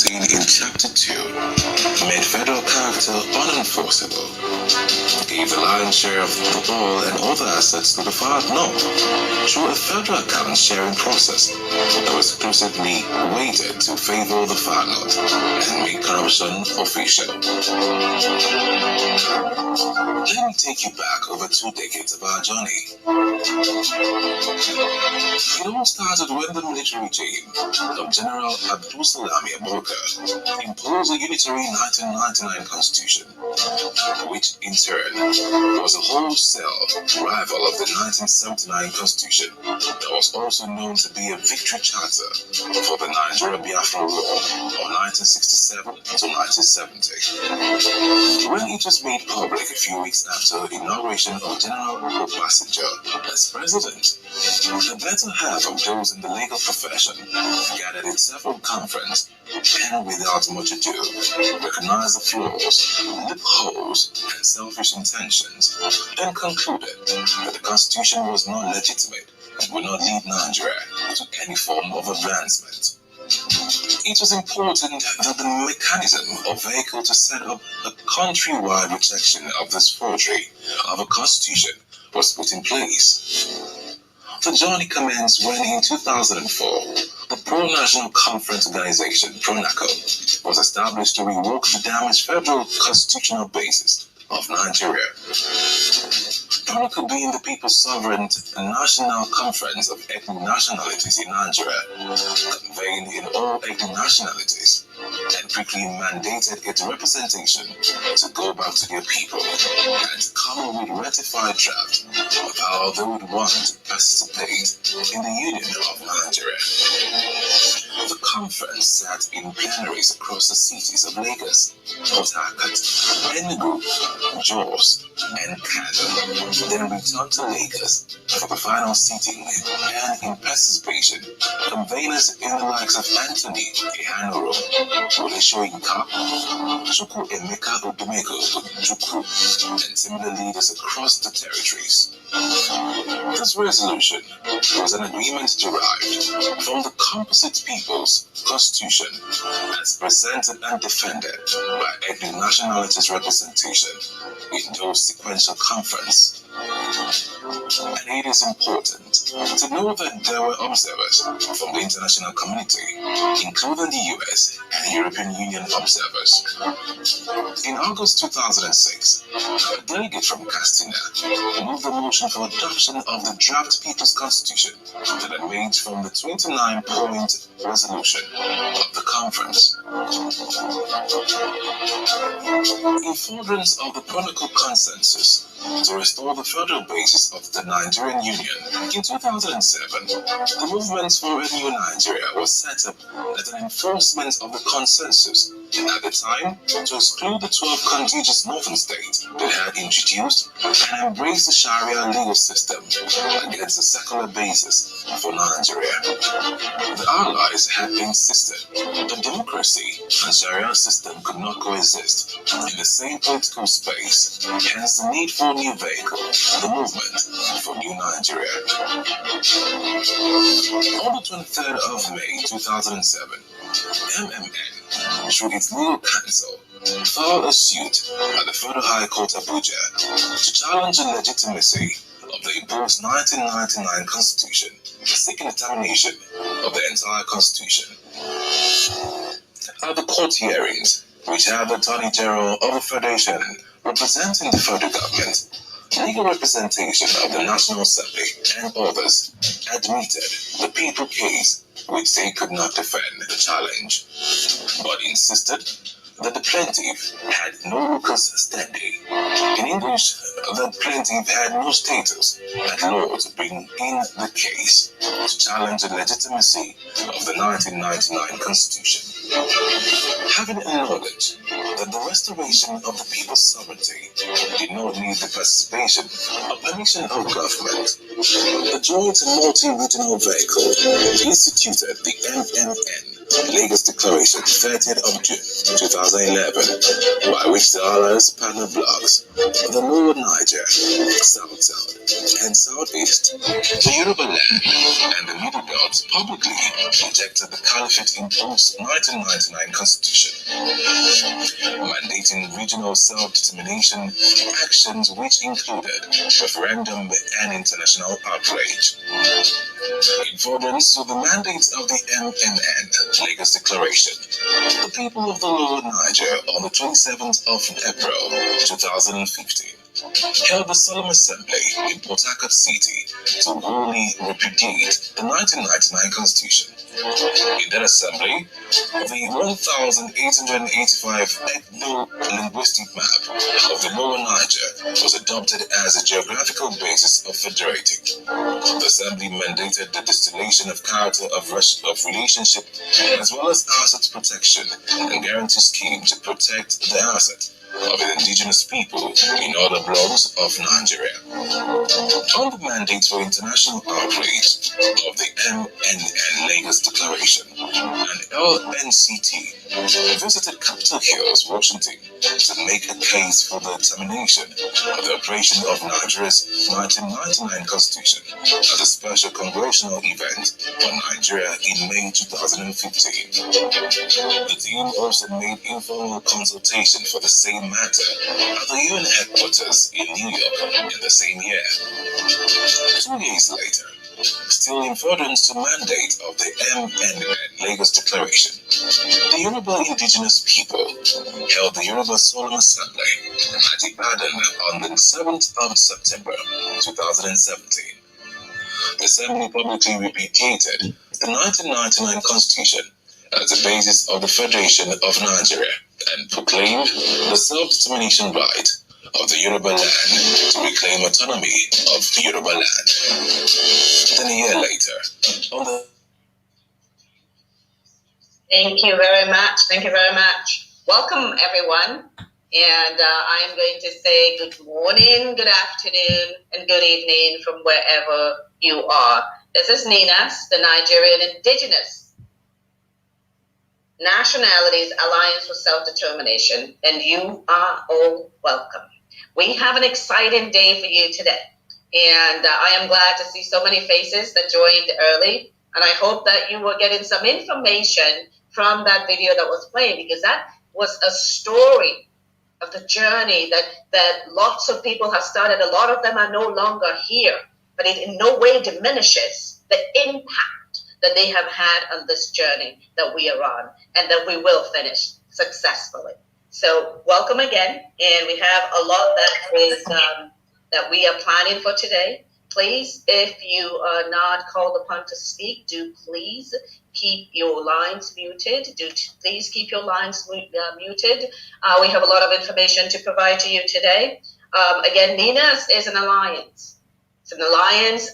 seen in Chapter 2 made federal character unenforceable, gave the lion's share of the oil and other assets to the far north through a federal account sharing process that was exclusively weighted to favor the far north and make corruption official. Let me take you back over 2 decades of our journey. It all started when the military regime of General Abdul Salami Abubakar imposed a unitary 1999 constitution, which in turn was a wholesale rival of the 1979 constitution that was also known to be a victory charter for the Nigeria-Biafra War of 1967 to 1970. When it was made public a few weeks after the inauguration of General Obasanjo as president, the better half of those in the legal profession gathered in several conferences and without much ado recognized the flaws, loopholes, and selfish intentions, and concluded that the constitution was not legitimate and would not lead Nigeria to any form of advancement. It was important that the mechanism or vehicle to set up a countrywide rejection of this forgery of a constitution was put in place. The journey commenced when in 2004, the Pro-National Conference Organization, PRONACO, was established to revoke the damaged federal constitutional basis of Nigeria. PRONACO being the People's Sovereign National Conference of Ethnic Nationalities in Nigeria, convened in all ethnic nationalities, and quickly mandated its representation to go back to their people and to come up with a ratified draft of how they would want to participate in the Union of Nigeria. The conference sat in plenaries across the cities of Lagos, Port Harcourt, Enugu, Jos, and Kano, then returned to Lagos for the final sitting, and in participation, conveners in the likes of Anthony Ihanoro, Wole Soyinka, Chukwu Emeka Odumego Chukwu, and similar leaders across the territories. This resolution was an agreement derived from the composite people's constitution as presented and defended by ethnic nationalities representation in those sequential conference. And it is important to know that there were observers from the international community, including the US and European Union observers. In August 2006, a delegate from Castina moved the motion for adoption of the draft People's Constitution that emerged from the 29-point resolution of the conference. In furtherance of the PRONACO consensus to restore the federal basis of the Nigerian Union, in 2007, the Movement for a New Nigeria was set up as an enforcement of the consensus, at the time to exclude the 12 contiguous northern states that had introduced and embraced the Sharia legal system against a secular basis for Nigeria. The Allies had insisted that democracy and Sharia system could not coexist in the same political space, hence the need for a new vehicle, the Movement for New Nigeria. On the 23rd of May 2007, MMN, through its legal counsel, filed a suit at the Federal High Court Abuja to challenge the legitimacy of the imposed 1999 Constitution, seeking a termination of the entire Constitution. At the court hearings, which had the Attorney General of the Federation representing the federal government, legal representation of the National Assembly, and others admitted the people case which they could not defend the challenge, but insisted that the plaintiff had no locus standi. In English, the plaintiff had no status at law to bring in the case to challenge the legitimacy of the 1999 Constitution. Having acknowledged that the restoration of the people's sovereignty did not need the participation or permission of government, the Joint Multi-Regional Vehicle instituted the MMN Lagos Declaration, 30th of June 2011, by which the Allah's partner blocks the Lower Niger, South-South, and Southeast, the Yoruba land, and the Middle Belt publicly rejected the Caliphate-imposed 1999 Constitution, mandating regional self-determination actions which included referendum and international outrage. In furtherance to the mandates of the MNN Lagos Declaration, the people of the Lower Niger on the 27th of April 2015 held a solemn assembly in Port Harcourt City to wholly repudiate the 1999 Constitution. In that assembly, the 1,885 ethno-linguistic map of the Lower Niger was adopted as a geographical basis of federating. The assembly mandated the distillation of character of relationship as well as asset protection and guarantee scheme to protect the asset of the indigenous people in other blocks of Nigeria. On the mandate for international outrage of the MNN Lagos Declaration, and LNCT visited Capitol Hills, Washington, to make a case for the termination of the operation of Nigeria's 1999 Constitution at a special congressional event on Nigeria in May 2015. The team also made informal consultation for the same matter at the UN headquarters in New York in the same year. 2 years later, still in furtherance to mandate of the MNN Lagos Declaration, the Yoruba indigenous people held the Yoruba Solemn Assembly at Ibadan on the 7th of September 2017. The Assembly publicly repudiated the 1999 Constitution as the basis of the Federation of Nigeria and proclaimed the self-determination right of the Yoruba land to reclaim autonomy of Yoruba land. Then a year later, on the... Thank you very much. Thank you very much. Welcome, everyone. And I am going to say good morning, good afternoon, and good evening from wherever you are. This is NINAS, the Nigerian Indigenous Nationalities Alliance for Self-Determination, and you are all welcome. We have an exciting day for you today, and I am glad to see so many faces that joined early, and I hope that you were getting some information from that video that was playing, because that was a story of the journey that lots of people have started. A lot of them are no longer here, but it in no way diminishes the impact that they have had on this journey that we are on and that we will finish successfully. So welcome again, and we have a lot that we are planning for today. Please, if you are not called upon to speak, do please keep your lines muted. Please keep your lines muted. We have a lot of information to provide to you today. Again, NINAS is an alliance. It's an alliance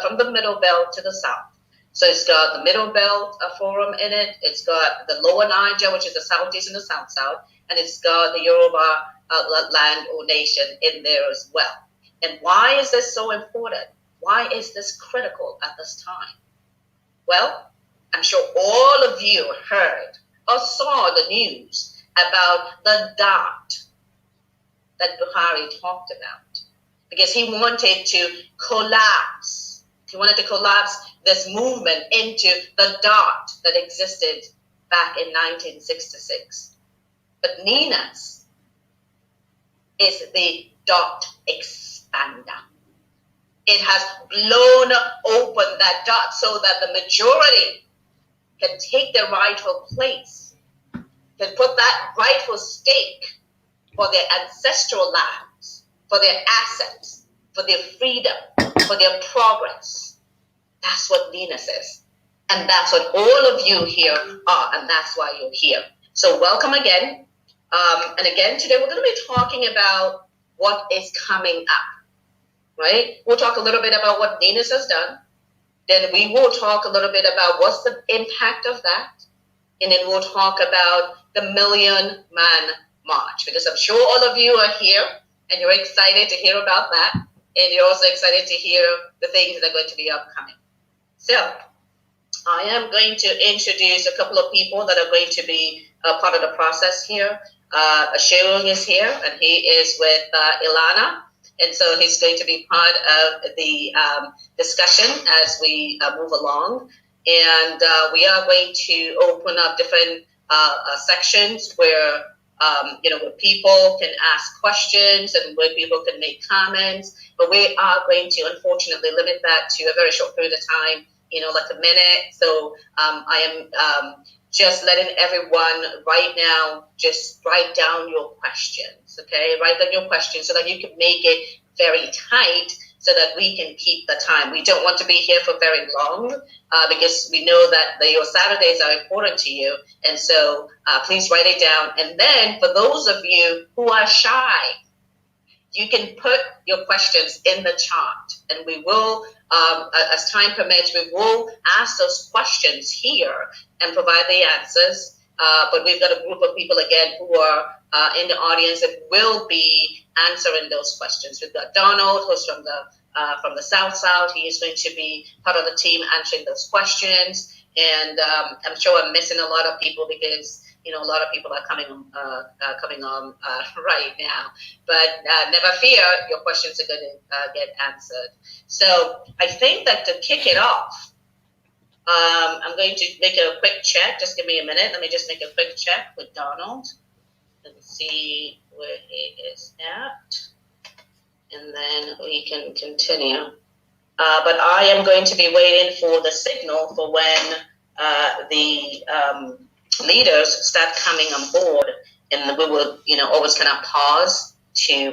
from the Middle Belt to the South. So it's got the Middle Belt Forum in it. It's got the Lower Niger, which is the Southeast and the South-South. And it's got the Yoruba land or nation in there as well. And why is this so important? Why is this critical at this time? Well, I'm sure all of you heard or saw the news about the dot that Buhari talked about, because he wanted to collapse. He wanted to collapse this movement into the dot that existed back in 1966. But NINAS is the dot expander. It has blown open that dot so that the majority can take their rightful place, can put that rightful stake for their ancestral lands, for their assets, for their freedom, for their progress. That's what NINAS is. And that's what all of you here are, and that's why you're here. So welcome again. And again, today we're going to be talking about what is coming up, right? We'll talk a little bit about what NINAS has done. Then we will talk a little bit about what's the impact of that. And then we'll talk about the Million Man March, because I'm sure all of you are here and you're excited to hear about that. And you're also excited to hear the things that are going to be upcoming. So I am going to introduce a couple of people that are going to be part of the process here. Sharon is here, and he is with Ilana, and so he's going to be part of the discussion as we move along. And we are going to open up different sections where where people can ask questions and where people can make comments. But we are going to, unfortunately, limit that to a very short period of time, like a minute. So I am just letting everyone right now just write down your questions, okay? Write down your questions so that you can make it very tight so that we can keep the time. We don't want to be here for very long because we know that your Saturdays are important to you. And so please write it down. And then for those of you who are shy, you can put your questions in the chat, and we will, as time permits, we will ask those questions here and provide the answers. But we've got a group of people, again, who are in the audience that will be answering those questions. We've got Donald, who's from the South. He is going to be part of the team answering those questions. And I'm sure I'm missing a lot of people because a lot of people are coming on right now. But never fear, your questions are going to get answered. So I think that to kick it off, I'm going to make a quick check. Just give me a minute. Let me just make a quick check with Donald and see where he is at. And then we can continue. But I am going to be waiting for the signal for when the leaders start coming on board, and we will, always kind of pause to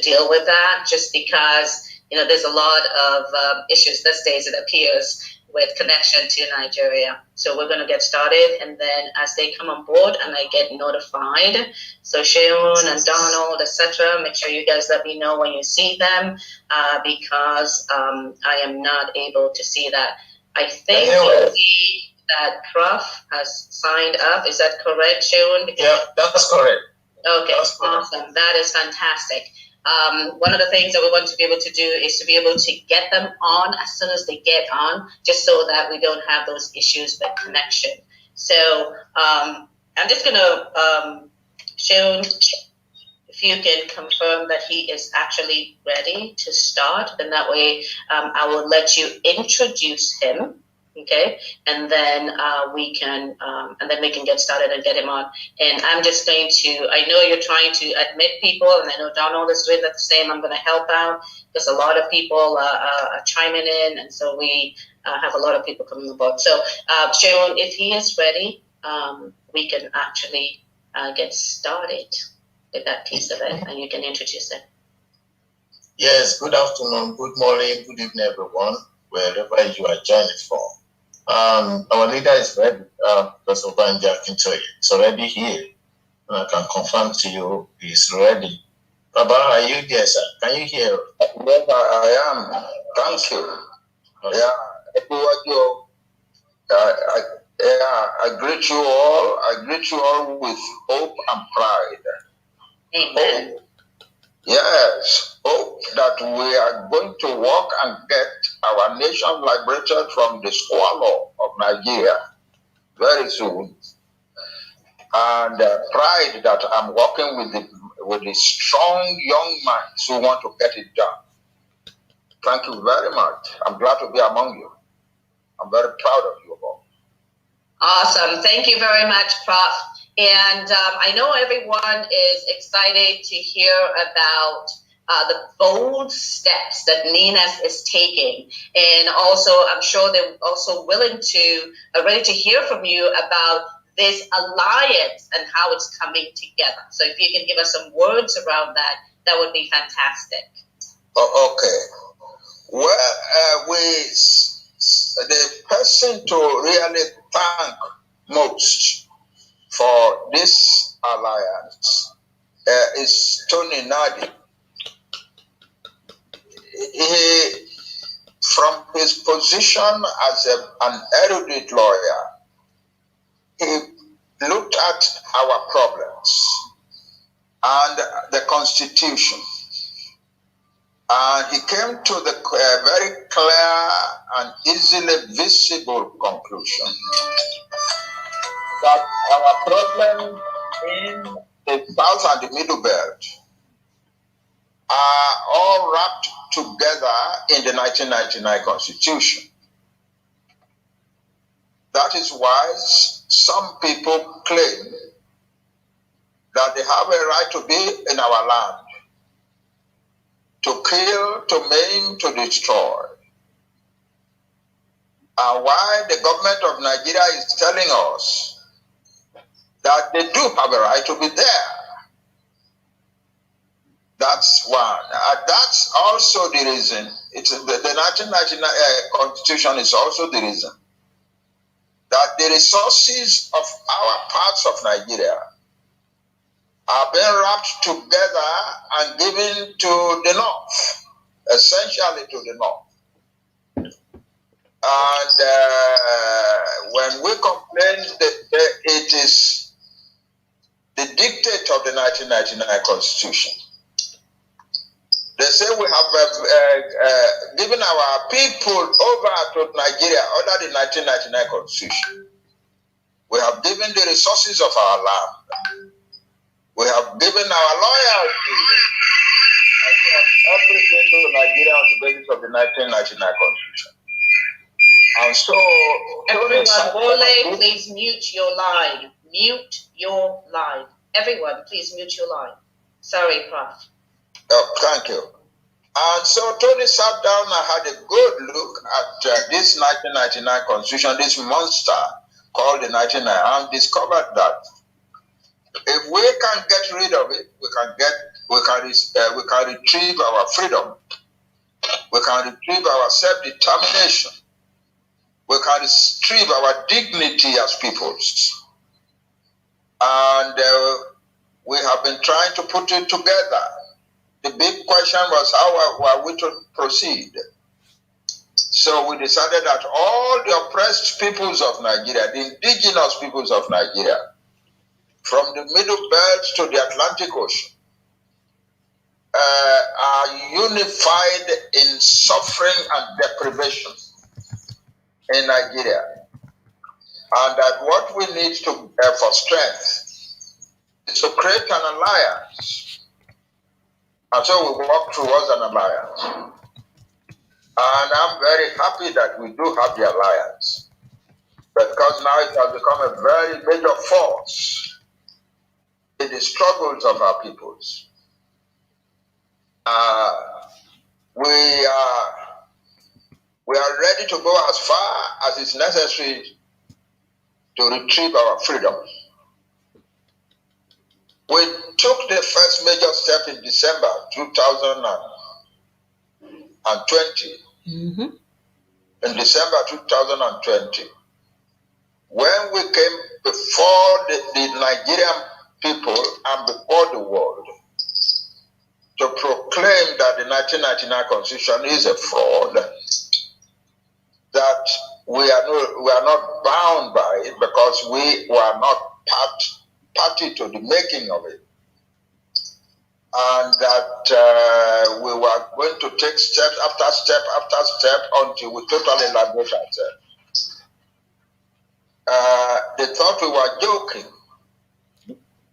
deal with that, just because there's a lot of issues these days, it appears, with connection to Nigeria. So we're going to get started, and then as they come on board and I get notified, so Sharon and Donald, etc., make sure you guys let me know when you see them, because I am not able to see that. I think that Prof has signed up. Is that correct, Sharon? Yeah, that's correct. Okay, that's awesome. That is fantastic. One of the things that we want to be able to do is to be able to get them on as soon as they get on, just so that we don't have those issues with connection. So I'm just going to, Sharon, if you can confirm that he is actually ready to start, then that way I will let you introduce him. Okay, and then we can get started and get him on. And I'm just going to, I know you're trying to admit people, and I know Donald is doing the same. I'm going to help out because a lot of people are chiming in, and so we have a lot of people coming aboard. So Sharon, if he is ready, we can actually get started with that piece of it, and you can introduce it. Yes, good afternoon, good morning, good evening, everyone, wherever you are joining from. Our leader is ready, Prof Akintoye. It's already here. And I can confirm to you he's ready. Baba, are you there, sir? Can you hear? Yes, I am. Thank you. Okay. I greet you all. I greet you all with hope and pride. Amen. Hope. Yes, hope that we are going to walk and get our nation liberated from the squalor of Nigeria very soon. And pride that I'm working with the strong young minds who want to get it done. Thank you very much. I'm glad to be among you. I'm very proud of you all. Awesome. Thank you very much, Prof. And I know everyone is excited to hear about the bold steps that NINAS is taking. And also, I'm sure they're also ready to hear from you about this alliance and how it's coming together. So if you can give us some words around that, that would be fantastic. Okay. Well, the person to really thank most for this alliance is Tony Nnadi. He, from his position as an erudite lawyer, he looked at our problems and the Constitution. And he came to the very clear and easily visible conclusion that our problems in the South and the Middle Belt are all wrapped together in the 1999 Constitution. That is why some people claim that they have a right to be in our land, to kill, to maim, to destroy. And why the government of Nigeria is telling us that they do have a right to be there. That's one. That's also the reason. It's the 1999 Constitution is also the reason that the resources of our parts of Nigeria are being wrapped together and given to the North, essentially to the North. And when we complain that it is the dictate of the 1999 Constitution, they say we have given our people over to Nigeria under the 1999 Constitution. We have given the resources of our land. We have given our loyalty, everything to Nigeria on the basis of the 1999 Constitution. And so, everyone, Wole, please mute your line. Mute your line. Everyone, please mute your line. Sorry, Prof. Oh, thank you. And so Tony sat down and had a good look at this 1999 Constitution, this monster called the 1999, and discovered that if we can get rid of it, we can retrieve our freedom, we can retrieve our self-determination, we can retrieve our dignity as peoples. And we have been trying to put it together. The big question was how were we to proceed? So we decided that all the oppressed peoples of Nigeria, the indigenous peoples of Nigeria, from the Middle Belt to the Atlantic Ocean, are unified in suffering and deprivation in Nigeria. And that what we need to for strength is to create an alliance. And so we walk towards an alliance. And I'm very happy that we do have the alliance, because now it has become a very major force in the struggles of our peoples. We are ready to go as far as is necessary to retrieve our freedom. We took the first major step in December 2020. In December 2020, when we came before the Nigerian people and before the world to proclaim that the 1999 Constitution is a fraud, that we are not bound by it because we were not party to the making of it, and that we were going to take step after step after step until we totally liberate ourselves. They thought we were joking.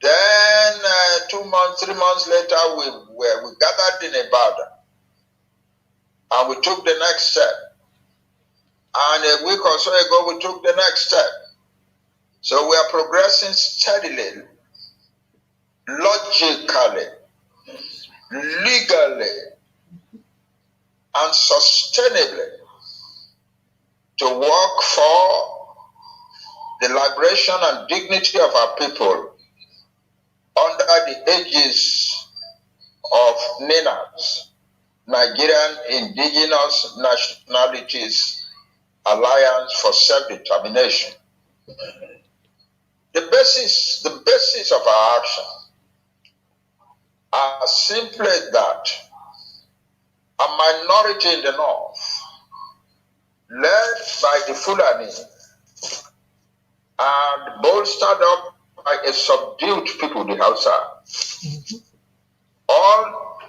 Then 2 months, 3 months later, we gathered in Ibadan, and we took the next step. And a week or so ago, we took the next step. So we are progressing steadily, logically, legally, and sustainably to work for the liberation and dignity of our people under the aegis of NINAS, Nigerian Indigenous Nationalities Alliance for Self-Determination. The basis of our action are simply that a minority in the north, led by the Fulani and bolstered up by a subdued people, the Hausa, all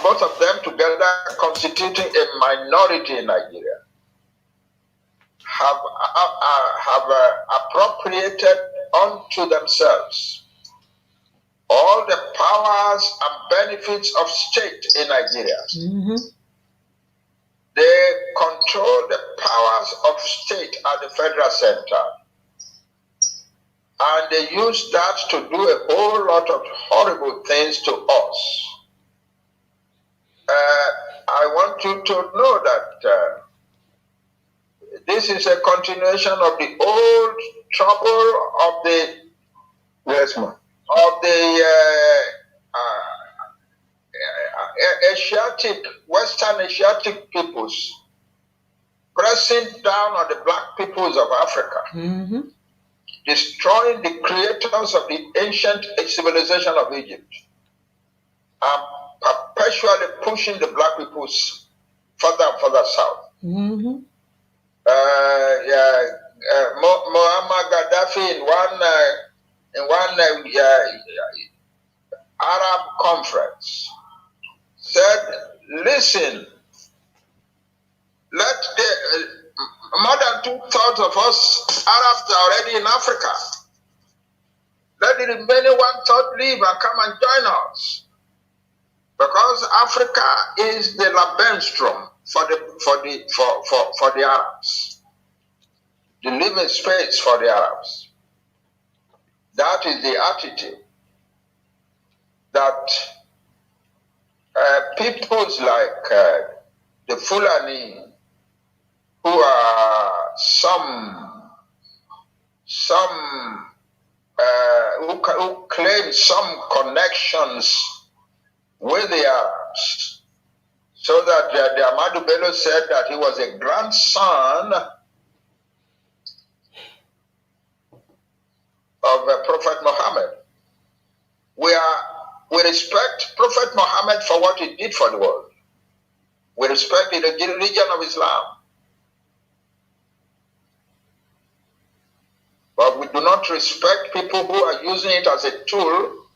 both of them together constituting a minority in Nigeria, have appropriated unto themselves all the powers and benefits of state in Nigeria. Mm-hmm. They control the powers of state at the federal center. And they use that to do a whole lot of horrible things to us. I want you to know that this is a continuation of the old trouble of the Asiatic, Western Asiatic peoples pressing down on the black peoples of Africa, Mm-hmm. destroying the creators of the ancient civilization of Egypt, and perpetually pushing the black peoples further and further south. Mm-hmm. Muammar Gaddafi in one Arab conference said, listen, let the more than 2/3 of us Arabs are already in Africa. Let the remaining 1/3 leave and come and join us, because Africa is the Lebensraum for the Arabs, the living space for the Arabs. That is the attitude that peoples like the Fulani, who are who claim some connections with the Arabs, so that the Ahmadu Bello said that he was a grandson of Prophet Muhammad. We respect Prophet Muhammad for what he did for the world. We respect the religion of Islam. But we do not respect people who are using it as a tool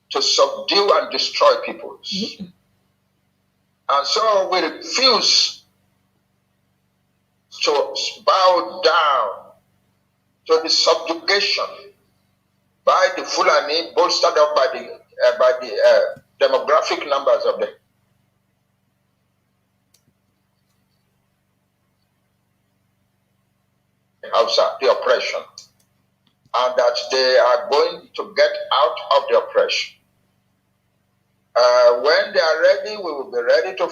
to subdue and destroy peoples. Mm-hmm. And so we refuse to bow down to the subjugation by the Fulani, bolstered up by the demographic numbers of the Hausa, the oppression, and that they are going to get out of the oppression. When they are ready, we will be ready to.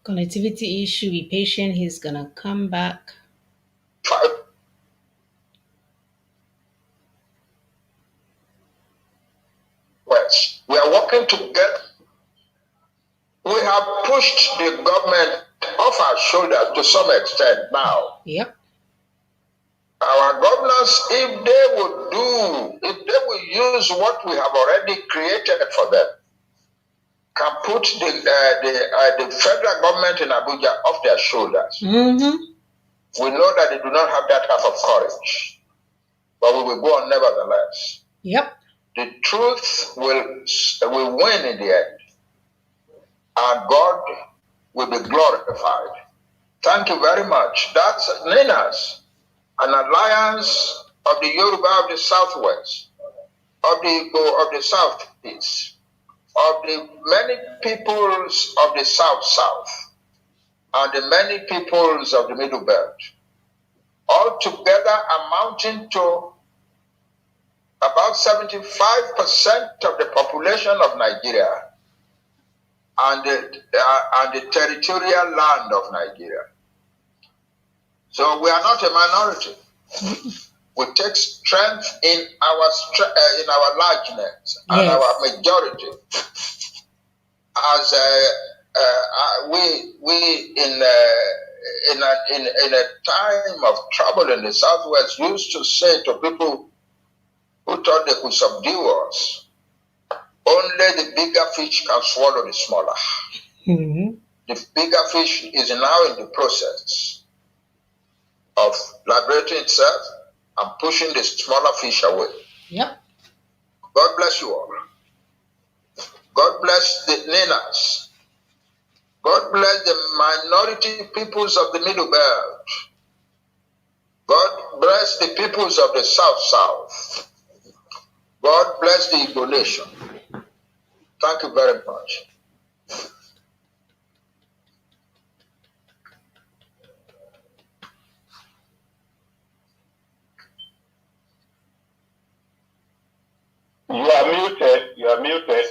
Connectivity issue. Be patient. He's gonna come back. We are working together. We have pushed the government off our shoulders to some extent now. Yep. Our governors, if they will use what we have already created for them, can put the federal government in Abuja off their shoulders. Mm-hmm. We know that they do not have that type of courage, but we will go on nevertheless. Yep. The truth will win in the end, and God will be glorified. Thank you very much. That's NINAS, an alliance of the Yoruba of the Southwest, of the Igbo of the Southeast, of the many peoples of the South, and the many peoples of the Middle Belt, all together amounting to about 75% of the population of Nigeria and the territorial land of Nigeria. So we are not a minority. We take strength in our largeness and our majority. As we in a time of trouble in the Southwest used to say to people who thought they could subdue us, only the bigger fish can swallow the smaller. Mm-hmm. The bigger fish is now in the process of liberating itself and pushing the smaller fish away. Yep. God bless you all. God bless the NINAS. God bless the minority peoples of the Middle Belt. God bless the peoples of the South. God bless the Igbo nation. Thank you very much. You are muted. You are muted.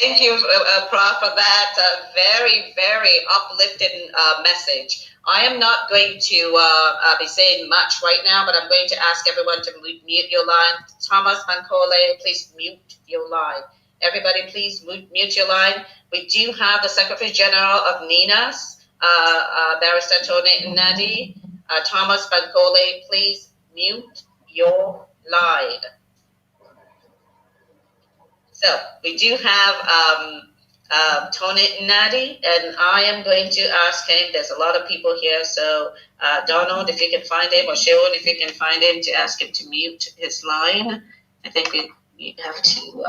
Thank you, Prof, for that very, very uplifting message. I am not going to be saying much right now, but I'm going to ask everyone to mute your line. Thomas Mankole, please mute your line. Everybody, please mute your line. We do have the Secretary General of NINAS, Barrister Tony Nnadi. Thomas Mankole, please mute your line. So we do have Tony Nnadi, and I am going to ask him. There's a lot of people here, so Donald, if you can find him, or Sharon, if you can find him, to ask him to mute his line. I think we have to.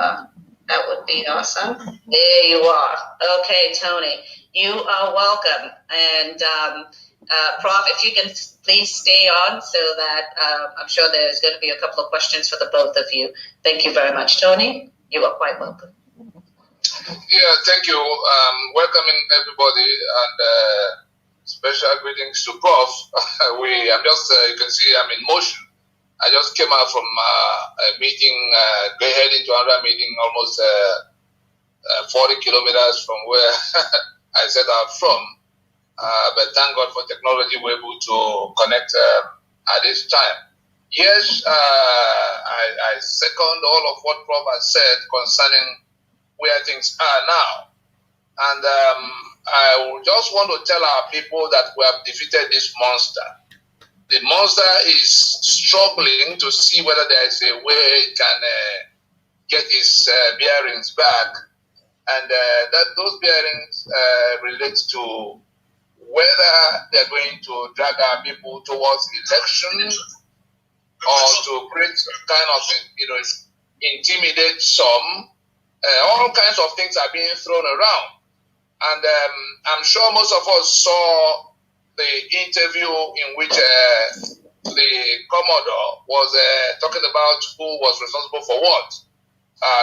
That would be awesome. There you are. Okay, Tony, you are welcome. And Prof, if you can please stay on, so that I'm sure there's going to be a couple of questions for the both of you. Thank you very much, Tony. You are quite welcome. Yeah, thank you. Welcoming everybody, and special greetings to Prof. I'm just, you can see I'm in motion. I just came out from a meeting, heading into another meeting, almost 40 kilometers from where I set out from. But thank God for technology, we're able to connect at this time. Yes, I second all of what Prof has said concerning where things are now. And I just want to tell our people that we have defeated this monster. The monster is struggling to see whether there is a way it can get its bearings back. And that those bearings relate to whether they're going to drag our people towards elections, or to create kind of, intimidate some. All kinds of things are being thrown around. And I'm sure most of us saw the interview in which the Commodore was talking about who was responsible for what.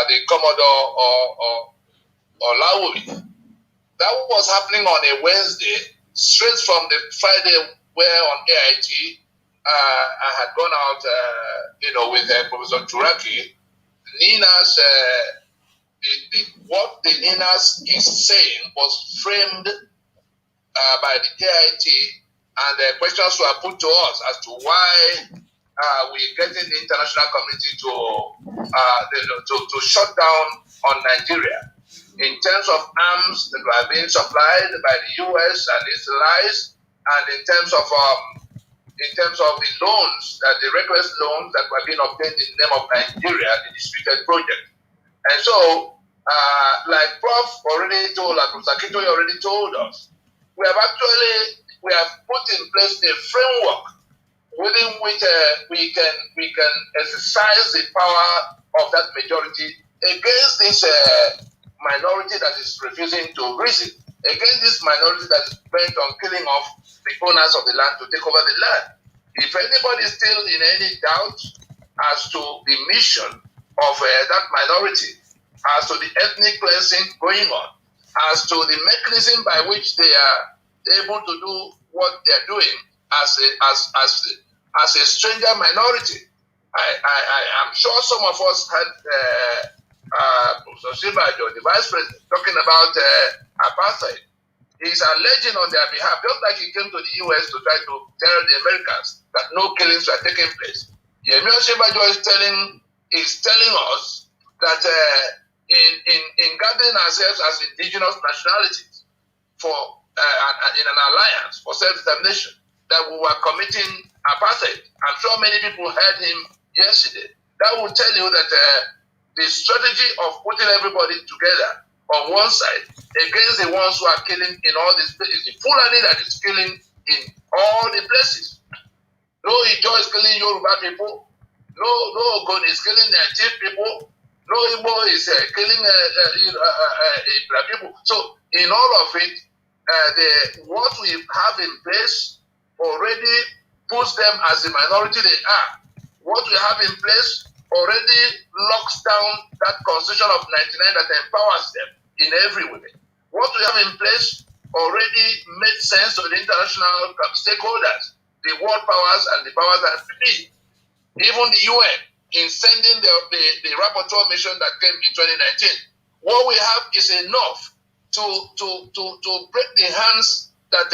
The Commodore or Lawi. That was happening on a Wednesday, straight from the Friday where on AIT, I had gone out, with Professor Turaki. NINAS, what the NINAS is saying was framed by the AIT, and the questions were put to us as to why we're getting the international community to shut down on Nigeria in terms of arms that were being supplied by the US and its allies, and in terms of the loans, the reckless loans that were being obtained in the name of Nigeria, the disputed project. And so, like Prof already told, like Prof Akintoye already told us, we have put in place a framework within which we can exercise the power of that majority against this minority that is refusing to reason, against this minority that is bent on killing off the owners of the land to take over the land. If anybody is still in any doubt as to the mission of that minority, as to the ethnic cleansing going on, as to the mechanism by which they are able to do what they are doing as a stranger minority, I'm sure some of us had Professor Sibajo, the Vice President, talking about apartheid. He's alleging on their behalf, just like he came to the US to try to tell the Americans that no killings were taking place. Yemi Sibajo is telling us that in gathering ourselves as indigenous nationalities for in an alliance for self-determination, that we were committing apartheid. I'm sure many people heard him yesterday. That will tell you that the strategy of putting everybody together on one side against the ones who are killing in all these places, the Fulani that is killing in all the places. No Ijo is killing Yoruba people. No Ogun is killing Native people. No Igbo is killing Ibra people. So in all of it, what we have in place already puts them as the minority they are. What we have in place already locks down that constitution of 99 that empowers them in every way. What we have in place already made sense to the international stakeholders, the world powers and the powers that be. Even the UN in sending the rapporteur mission that came in 2019. What we have is enough to break the hands that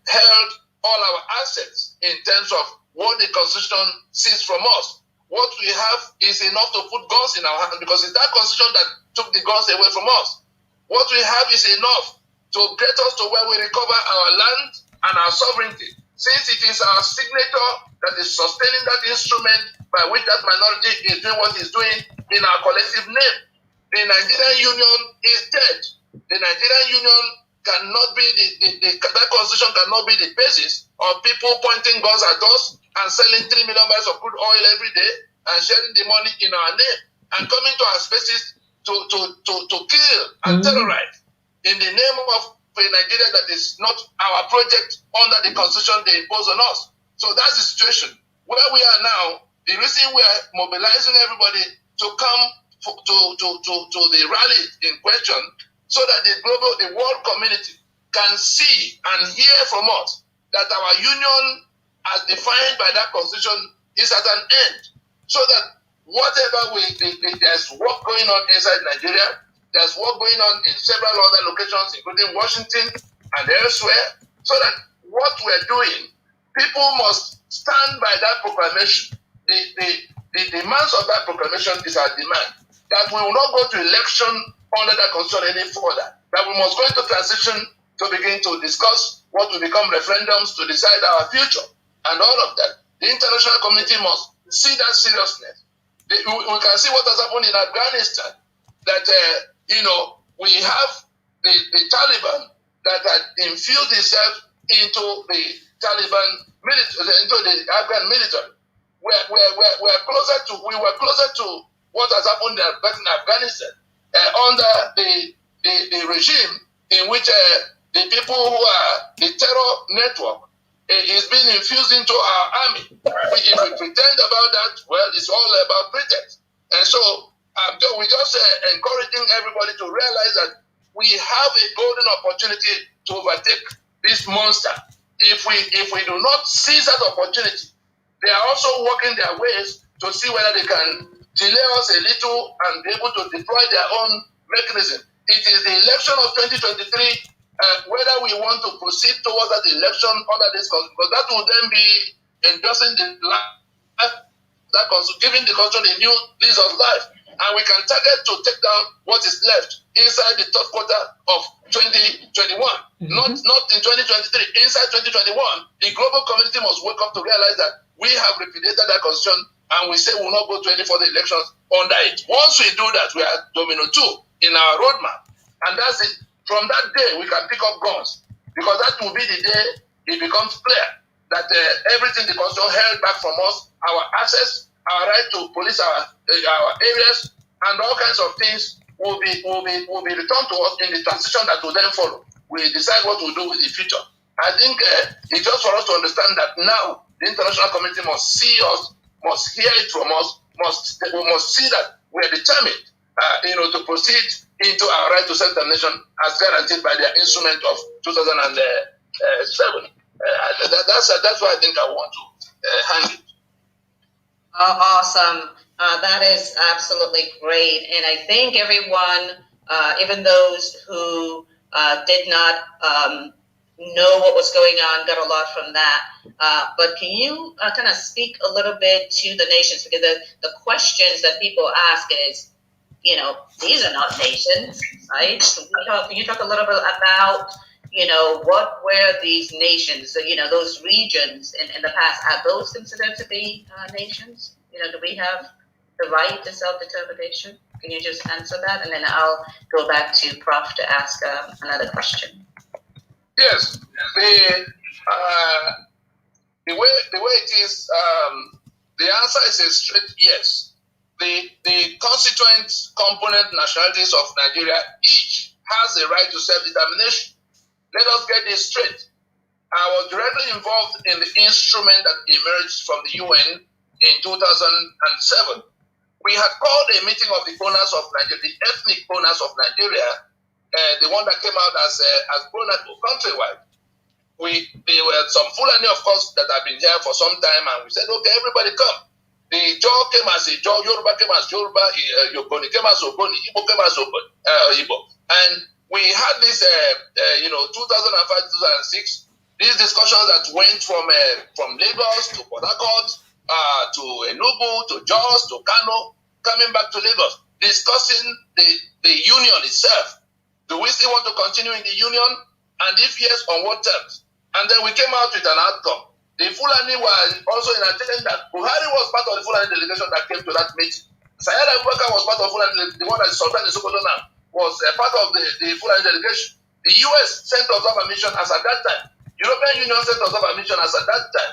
held all our assets in terms of what the Constitution sees from us. What we have is enough to put guns in our hands because it's that Constitution that took the guns away from us. What we have is enough to get us to where we recover our land and our sovereignty. Since it is our signature that is sustaining that instrument by which that minority is doing what it's doing in our collective name. The Nigerian Union is dead. The Nigerian Union cannot be that constitution cannot be the basis of people pointing guns at us and selling 3 million barrels of crude oil every day and sharing the money in our name and coming to our spaces to kill and terrorize in the name of a Nigeria that is not our project under the constitution they impose on us. So that's the situation. Where we are now, the reason we are mobilizing everybody to come to the rally in question so that the world community can see and hear from us that our union as defined by that constitution is at an end. So that whatever there's work going on inside Nigeria, there's work going on in several other locations, including Washington and elsewhere, so that what we're doing, people must stand by that proclamation. The demands of that proclamation is our demand, that we will not go to election under that constitution any further, that we must go into transition to begin to discuss what will become referendums to decide our future, and all of that. The international community must see that seriousness. We can see what has happened in Afghanistan, that we have the Taliban that had infused itself into the Taliban military, into the Afghan military. We were closer to what has happened in Afghanistan under the regime in which the people who are the terror network is being infused into our army. If we pretend about that, well, it's all about pretext. And so we're just encouraging everybody to realize that we have a golden opportunity to overtake this monster. If we do not seize that opportunity, they are also working their ways to see whether they can delay us a little and be able to deploy their own mechanism. It is the election of 2023, whether we want to proceed towards that election under this constitution, because that will then be endorsing giving the constitution a new lease of life. And we can target to take down what is left inside the third quarter of 2021, not in 2023. Inside 2021, the global community must wake up to realize that we have repudiated that constitution and we say we will not go to any further elections under it. Once we do that, we are domino 2 in our roadmap. And that's it. From that day, we can pick up guns, because that will be the day it becomes clear that everything the constitution held back from us, our access, our right to police our areas, and all kinds of things will be returned to us in the transition that will then follow. We decide what we'll do with the future. I think it's just for us to understand that now the international community must see us, must hear it from us, we must see that we are determined, to proceed into our right to self-determination as guaranteed by the instrument of 2007. That's why I think I want to hand it. Awesome. That is absolutely great. And I think everyone, even those who did not know what was going on, got a lot from that. But can you kind of speak a little bit to the nations? Because the questions that people ask is, these are not nations, right? Can you talk a little bit about, what were these nations, those regions in the past, are those considered to be nations? Do we have the right to self-determination? Can you just answer that? And then I'll go back to Prof to ask another question. Yes. The the way it is, the answer is a straight yes. The constituent component nationalities of Nigeria each has a right to self-determination. Let us get this straight. I was directly involved in the instrument that emerged from the UN in 2007. We had called a meeting of the owners of Nigeria, the ethnic owners of Nigeria, the one that came out as Pronato countrywide. There were some Fulani, of course, that have been here for some time, and we said, okay, everybody come. The Jaw came as a Jaw, Yoruba came as Yoruba, Yogoni came as Ogoni, Igbo came as Igbo. And we had this, 2005, 2006, these discussions that went from Lagos to Port Harcourt, to Enugu, to Jos, to Kano, coming back to Lagos, discussing the union itself. Do we still want to continue in the union? And if yes, on what terms? And then we came out with an outcome. The Fulani were also in attendance. Buhari was part of the Fulani delegation that came to that meeting. Sayed Abubakar was part of Fulani, the one that is surviving in Sokoto now, was a part of the Fulani delegation. The US sent us up a mission as at that time. European Union sent us up a mission as at that time.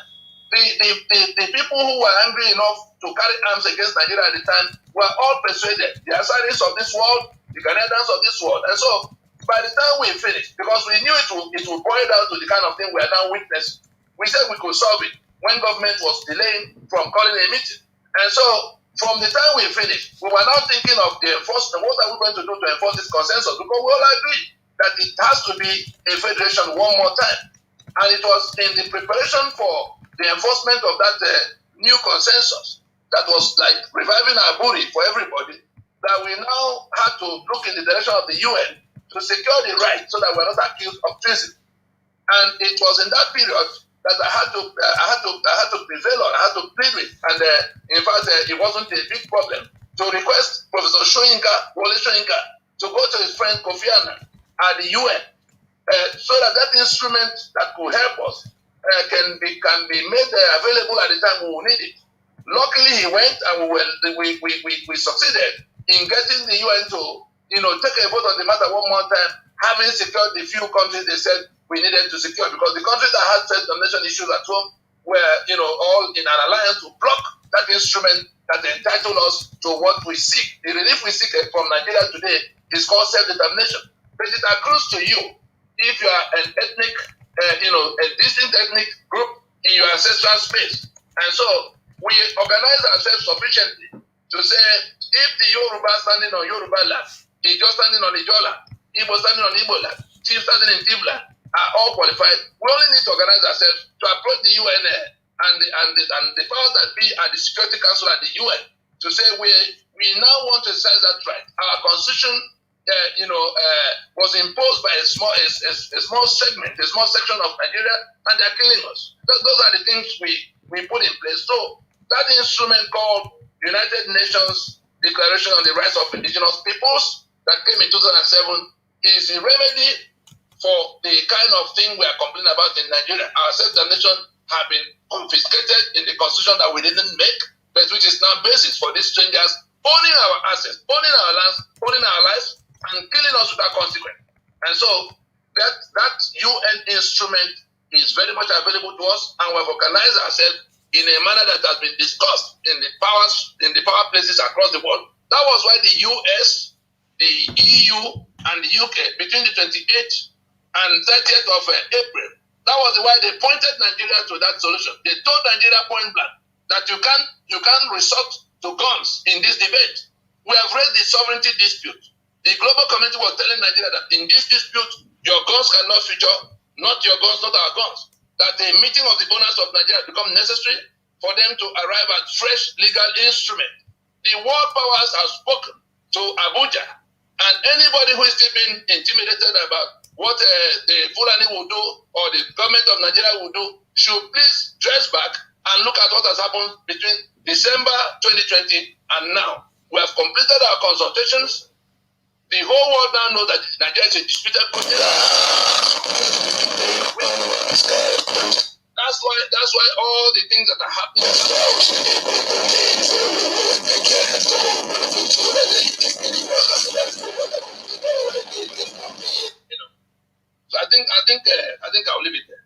The people who were angry enough to carry arms against Nigeria at the time were all persuaded. The Asaris of this world, the Canadians of this world. And so, by the time we finished, because we knew it would boil down to the kind of thing we are now witnessing, we said we could solve it when government was delaying from calling a meeting. And so, from the time we finished, we were now thinking of the enforcement. What are we going to do to enforce this consensus? Because we all agree that it has to be a federation one more time. And it was in the preparation for the enforcement of that new consensus that was like reviving our booty for everybody, that we now had to look in the direction of the UN to secure the right so that we're not accused of treason. And it was in that period that I had to prevail on, I had to plead with, and in fact, it wasn't a big problem to request Professor Wole Soyinka, to go to his friend Kofi Annan at the UN, so that instrument that could help us can be made available at the time we will need it. Luckily, he went, and we succeeded in getting the UN to take a vote on the matter one more time, having secured the few countries they said we needed to secure, because the countries that had self-determination issues at home were, all in an alliance to block that instrument that entitled us to what we seek. The relief we seek from Nigeria today is called self-determination. But it accrues to you if you are an ethnic, a distinct ethnic group in your ancestral space. And so we organize ourselves sufficiently to say, if the Yoruba standing on Yoruba land, Ijo standing on Ijo land, Igbo standing on Igbo land, Chief standing in Chief land, are all qualified. We only need to organize ourselves to approach the UN and the powers that be at the Security Council at the UN to say we now want to exercise that right. Our constitution, was imposed by a small segment, a small section of Nigeria, and they're killing us. Those are the things we put in place. So that instrument called United Nations Declaration on the Rights of Indigenous Peoples that came in 2007 is a remedy for the kind of thing we are complaining about in Nigeria. Our self-determination have been confiscated in the constitution that we didn't make, but which is now basis for these strangers owning our assets, owning our lands, owning our lives, and killing us without consequence. And so that UN instrument is very much available to us, and we have organized ourselves in a manner that has been discussed in the power places across the world. That was why the US, the EU, and the UK, between the 28th and 30th of April, that was why they pointed Nigeria to that solution. They told Nigeria point blank that you can't resort to guns in this debate. We have raised the sovereignty dispute. The global community was telling Nigeria that in this dispute, your guns cannot feature, not your guns, not our guns. That a meeting of the owners of Nigeria become necessary for them to arrive at fresh legal instrument. The world powers have spoken to Abuja, and anybody who is still being intimidated about what the Fulani will do or the government of Nigeria will do should please dress back and look at what has happened between December 2020 and now. We have completed our consultations. The whole world now knows that Nigeria is a disputed country. That's why all the things that are happening. So I think I'll leave it there.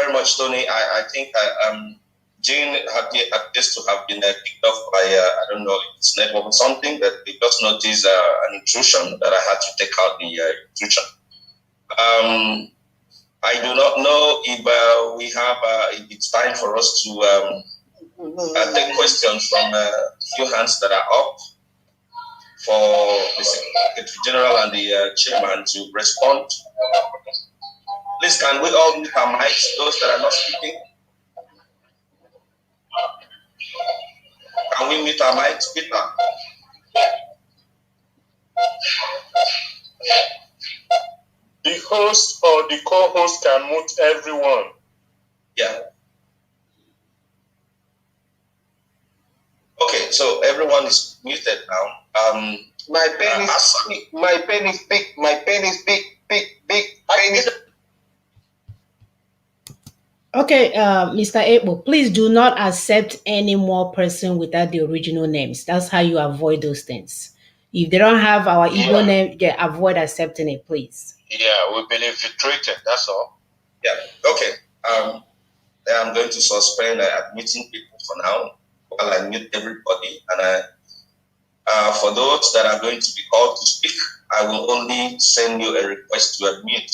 very much, Tony. I think Jane appears to have been picked off by, I don't know, its network or something, but we just noticed an intrusion that I had to take out the intrusion. I do not know if we have, if it's time for us to take questions from a few hands that are up for the Secretary General and the Chairman to respond. Please, can we all mute our mics, those that are not speaking? Can we mute our mics, Peter? The host or the co-host can mute everyone. Yeah. Okay, so everyone is muted now. My pen is big. My pen is big. Okay, Mr. Abel, please do not accept any more person without the original names. That's how you avoid those things. If they don't have our Igbo name, avoid accepting it, please. Yeah, we've been infiltrated, that's all. Yeah, okay. I'm going to suspend admitting people for now while I mute everybody. And for those that are going to be called to speak, I will only send you a request to admit.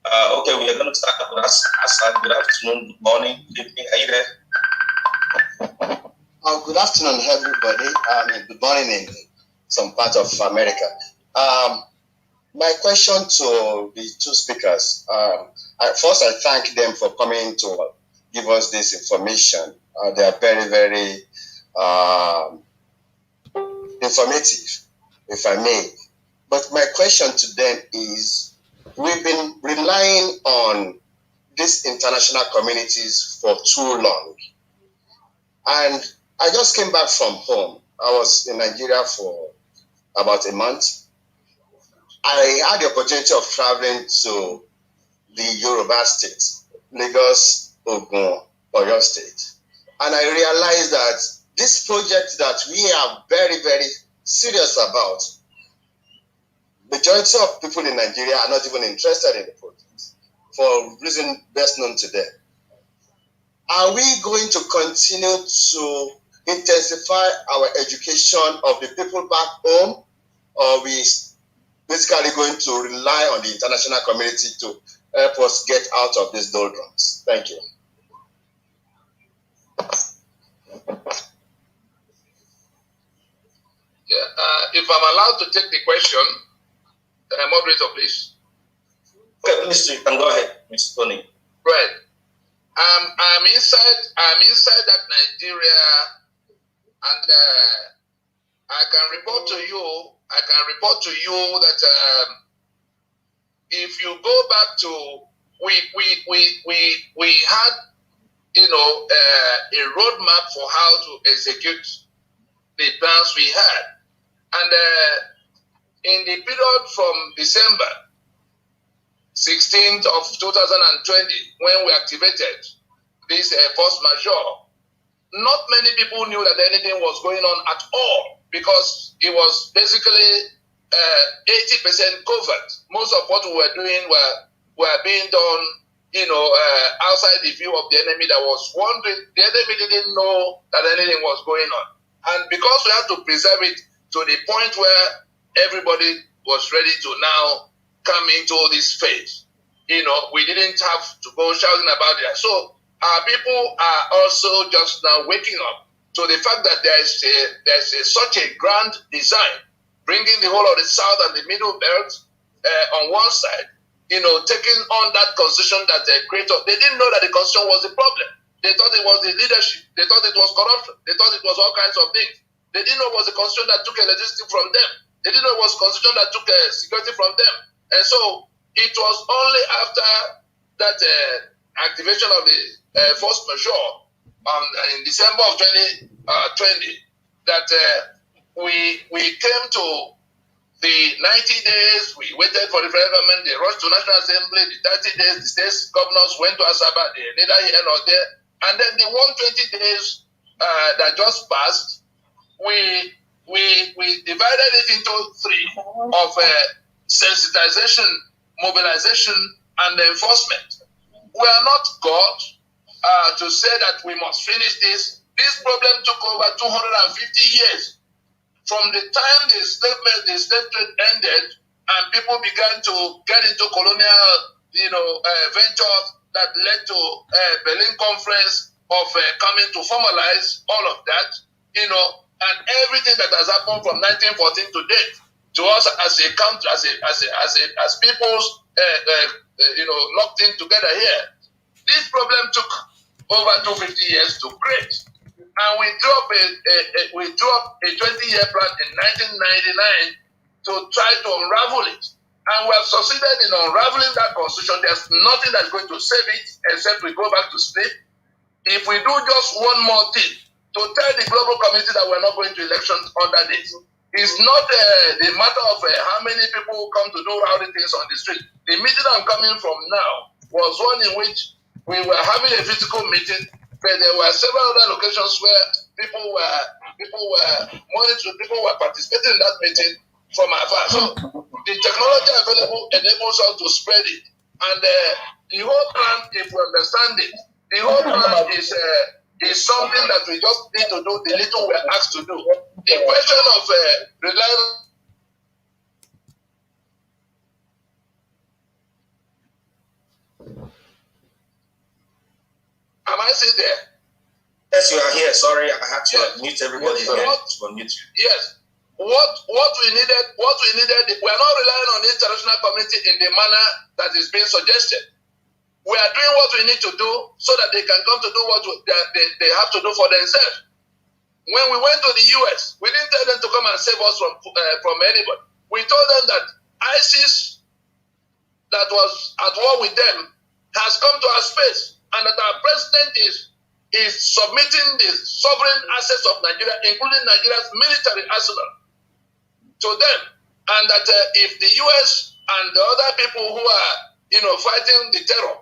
Okay, we are going to start with Hassan. Good afternoon, good morning, good evening. Are you there? Good afternoon, everybody. Good morning in some part of America. My question to the two speakers. First, I thank them for coming to give us this information. They are very, very informative, if I may. But my question to them is, we've been relying on these international communities for too long. And I just came back from home. I was in Nigeria for about a month. I had the opportunity of traveling to the Yoruba state, Lagos, Ogun, Oyo state. And I realized that this project that we are very, very serious about, majority of people in Nigeria are not even interested in the project for reason best known to them. Are we going to continue to intensify our education of the people back home, or are we basically going to rely on the international community to help us get out of these doldrums? Thank you. Yeah, if I'm allowed to take the question, moderator, please. Okay, please, you can go ahead, Mr. Tony. Right. I'm inside that Nigeria, and I can report to you that if you go back to we had a roadmap for how to execute the plans we had, and in the period from December 16th of 2020, when we activated this force majeure, not many people knew that anything was going on at all, because it was basically 80% covered. Most of what we were doing were being done, outside the view of the enemy that was wondering. The enemy didn't know that anything was going on. And because we had to preserve it to the point where everybody was ready to now come into this phase, we didn't have to go shouting about it. So our people are also just now waking up to the fact that there's such a grand design, bringing the whole of the South and the Middle Belt on one side, taking on that constitution that they created. They didn't know that the constitution was the problem. They thought it was the leadership. They thought it was corruption. They thought it was all kinds of things. They didn't know it was the constitution that took electricity from them. They didn't know it was the constitution that took security from them. And so it was only after that activation of the force majeure in December of 2020 that we came to the 90 days. We waited for the federal government. They rushed to National Assembly. The 30 days, the state governors went to Asaba. They neither here nor there. And then the 120 days that just passed, we divided it into three of sensitization, mobilization, and enforcement. we are not God to say that we must finish this. This problem took over 250 years. From the time the slave trade ended and people began to get into colonial, ventures that led to Berlin Conference of coming to formalize all of that, and everything that has happened from 1914 to date to us as a country, as peoples, locked in together here. This problem took over 250 years to create. And we drew up a 20-year plan in 1999 to try to unravel it. And we have succeeded in unraveling that constitution. There's nothing that's going to save it except we go back to sleep. If we do just one more thing to tell the global community that we're not going to elections under this, it's not the matter of how many people come to do rowdy things on the street. The meeting I'm coming from now was one in which we were having a physical meeting, but there were several other locations where people were monitoring, people were participating in that meeting from afar. So the technology available enables us to spread it. And the whole plan, if we understand it, the whole plan is something that we just need to do the little we're asked to do. The question of relying. Am I still there? Yes, you are here. Sorry, I had to mute everybody again. Yes. What we needed, we are not relying on the international community in the manner that is being suggested. We are doing what we need to do so that they can come to do what they have to do for themselves. When we went to the US, we didn't tell them to come and save us from anybody. We told them that ISIS, that was at war with them, has come to our space, and that our president is submitting the sovereign assets of Nigeria, including Nigeria's military arsenal, to them, and that if the US and the other people who are, fighting the terror,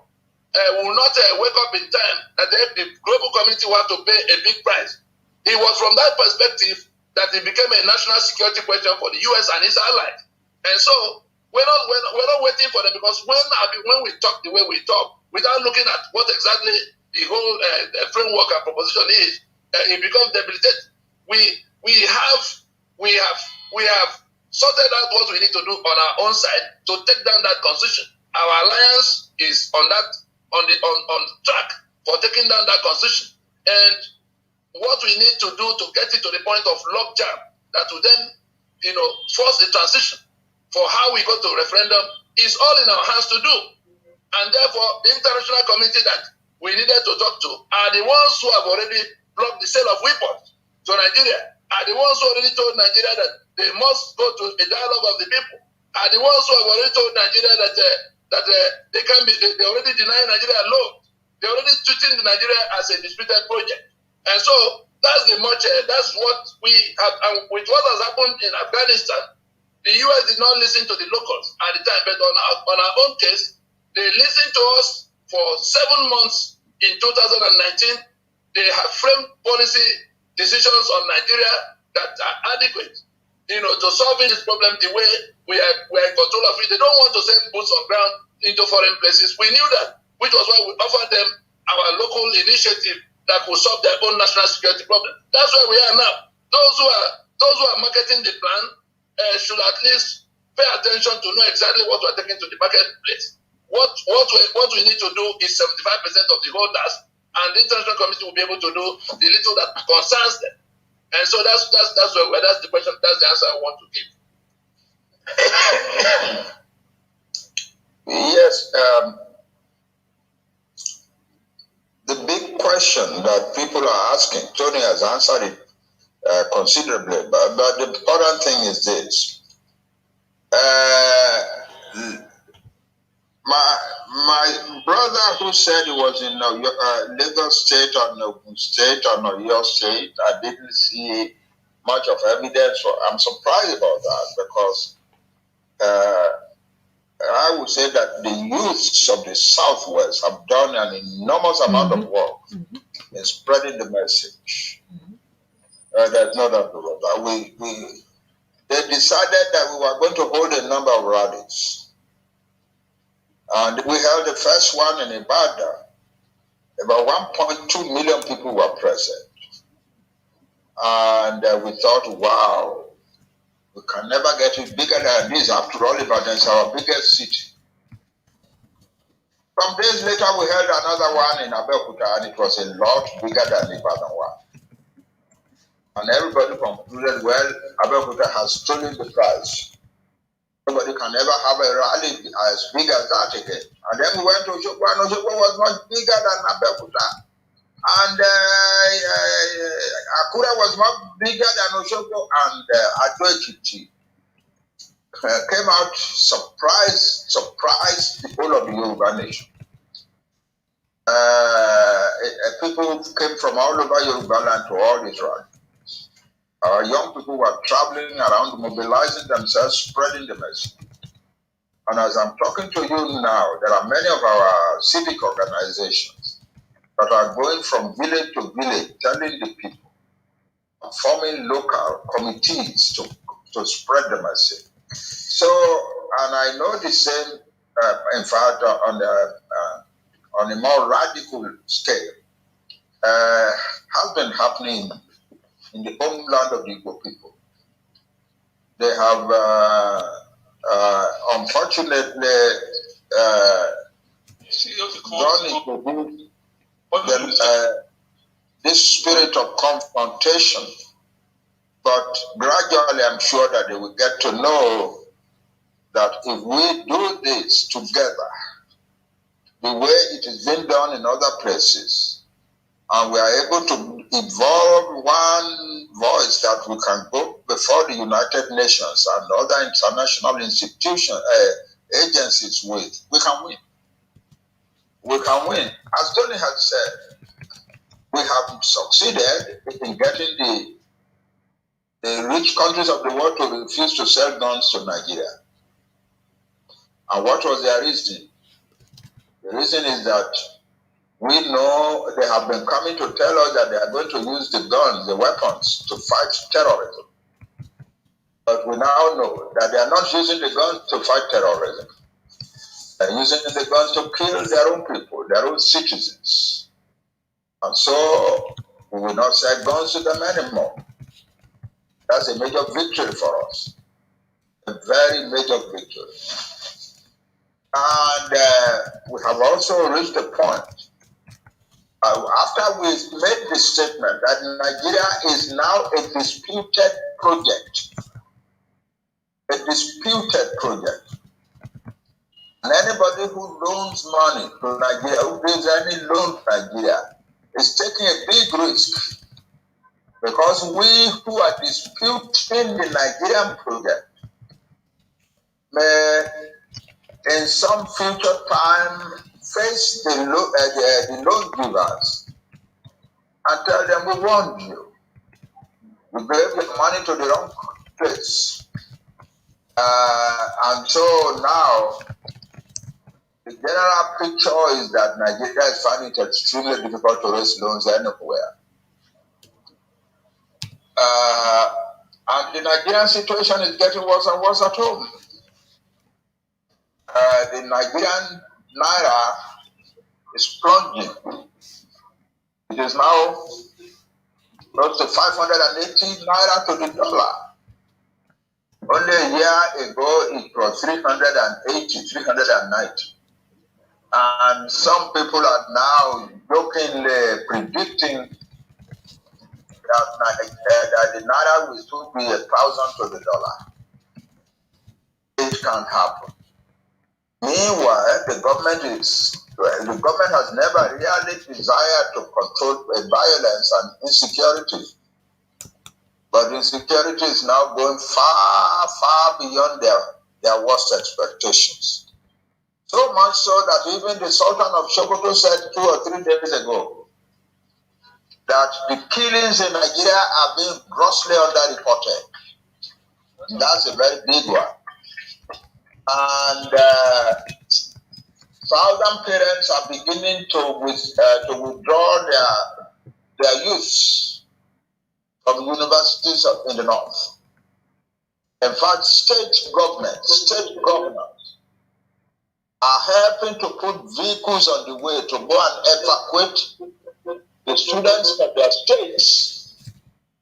will not wake up in time, that the global community will have to pay a big price. It was from that perspective that it became a national security question for the US and its allies. And so we're not waiting for them, because when we talk the way we talk, without looking at what exactly the whole framework and proposition is, it becomes debilitated. We have sorted out what we need to do on our own side to take down that constitution. Our alliance is on track for taking down that constitution. And what we need to do to get it to the point of lockdown that will then, force the transition for how we go to referendum is all in our hands to do. And therefore, the international community that we needed to talk to are the ones who have already blocked the sale of weapons to Nigeria, are the ones who already told Nigeria that they must go to a dialogue of the people, are the ones who have already told Nigeria that they already deny Nigeria loan. They're already treating Nigeria as a disputed project. And so that's what we have. And with what has happened in Afghanistan, the US did not listen to the locals at the time, but on our own case, they listened to us for 7 months in 2019. They have framed policy decisions on Nigeria that are adequate, to solving this problem the way we're in control of it. They don't want to send boots on ground into foreign places. We knew that, which was why we offered them our local initiative that will solve their own national security problem. That's where we are now. Those who are marketing the plan should at least pay attention to know exactly what we're taking to the marketplace. What we need to do is 75% of the whole task, and the international community will be able to do the little that concerns them. And so that's the question. That's the answer I want to give. Yes. The big question that people are asking, Tony has answered it considerably, but the important thing is this. My brother who said he was in Lagos State or Ogun State or Oyo State, I didn't see much of evidence. So I'm surprised about that, because I would say that the youths of the Southwest have done an enormous amount of work in spreading the message. There's no doubt about that. They decided that we were going to hold a number of rallies. And we held the first one in Ibadan. About 1.2 million people were present. And we thought, wow, we can never get it bigger than this. After all, Ibadan is our biggest city. Some days later, we held another one in Abeokuta, and it was a lot bigger than the Ibadan one. And everybody concluded, well, Abeokuta has stolen the prize. Nobody can ever have a rally as big as that again. And then we went to Osogbo, and Osogbo was much bigger than Abeokuta. And Akura was much bigger than Osogbo, and Ado Ekiti came out surprised the whole of the Yoruba nation. People came from all over Yoruba land to all these rallies. Our young people were traveling around, mobilizing themselves, spreading the message. And as I'm talking to you now, there are many of our civic organizations that are going from village to village, telling the people, forming local committees to spread the message. So, and I know the same, in fact, on a more radical scale, has been happening in the homeland of the Igbo people. They have, unfortunately, gone into this spirit of confrontation. But gradually, I'm sure that they will get to know that if we do this together, the way it is being done in other places, and we are able to evolve one voice that we can go before the United Nations and other international institutions, agencies with, we can win. We can win. As Tony has said, we have succeeded in getting the rich countries of the world to refuse to sell guns to Nigeria. And what was their reason? The reason is that we know they have been coming to tell us that they are going to use the guns, the weapons, to fight terrorism. But we now know that they are not using the guns to fight terrorism. They are using the guns to kill their own people, their own citizens. And so we will not sell guns to them anymore. That's a major victory for us. A very major victory. And we have also reached a point, after we made the statement that Nigeria is now a disputed project. A disputed project. And anybody who loans money to Nigeria, who gives any loan to Nigeria, is taking a big risk. Because we who are disputing the Nigerian project may, in some future time, face the loan givers and tell them, we warned you. You gave your money to the wrong place. And so now, the general picture is that Nigeria is finding it extremely difficult to raise loans anywhere. And the Nigerian situation is getting worse and worse at home. The Nigerian Naira is plunging. It is now close to 580 Naira to the dollar. Only a year ago, it was 380, 390. And some people are now jokingly predicting that the Naira will soon be 1,000 to the dollar. It can't happen. Meanwhile, the government has never really desired to control violence and insecurity. But insecurity is now going far, far beyond their worst expectations. So much so that even the Sultan of Sokoto said 2 or 3 days ago that the killings in Nigeria are being grossly underreported. That's a very big one. And southern parents are beginning to withdraw their youths from universities in the north. In fact, state governors are helping to put vehicles on the way to go and evacuate the students of their states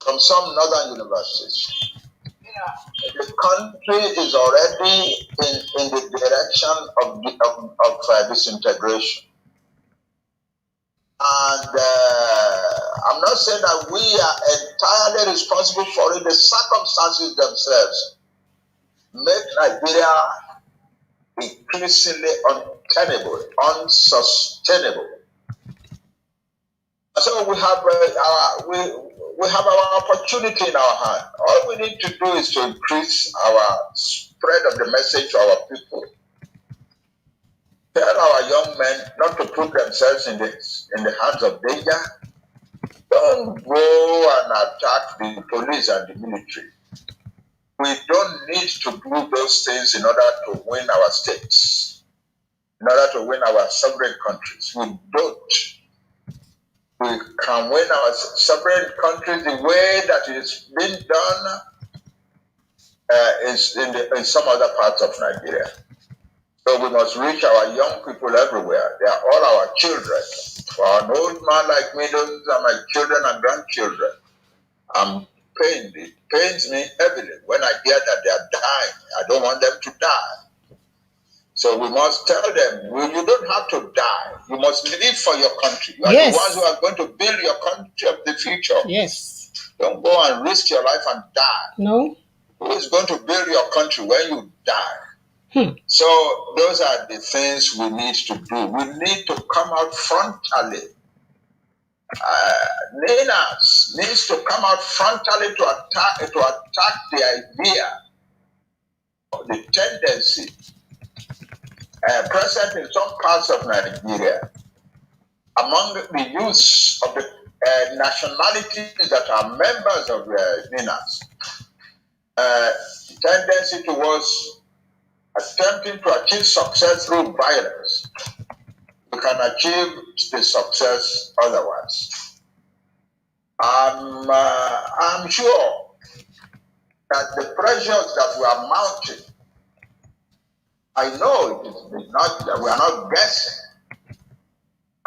from some northern universities. The country is already in the direction of disintegration. And I'm not saying that we are entirely responsible for it. The circumstances themselves make Nigeria increasingly untenable, unsustainable. So we have our opportunity in our hand. All we need to do is to increase our spread of the message to our people. Tell our young men not to put themselves in the hands of danger. Don't go and attack the police and the military. We don't need to do those things in order to win our states, in order to win our sovereign countries. We don't. We can win our sovereign countries the way that it's been done in some other parts of Nigeria. So we must reach our young people everywhere. They are all our children. For an old man like me, those are my children and grandchildren. I'm pained. It pains me heavily when I hear that they are dying. I don't want them to die. So we must tell them, well, you don't have to die. You must live for your country. You are the ones who are going to build your country of the future. Yes. Don't go and risk your life and die. No. Who is going to build your country when you die? So those are the things we need to do. We need to come out frontally. NINAS needs to come out frontally to attack the idea, the tendency present in some parts of Nigeria among the youths of the nationalities that are members of NINAS, tendency towards attempting to achieve success through violence. We can achieve the success otherwise. I'm sure that the pressures that we are mounting, I know it is not that we are not guessing.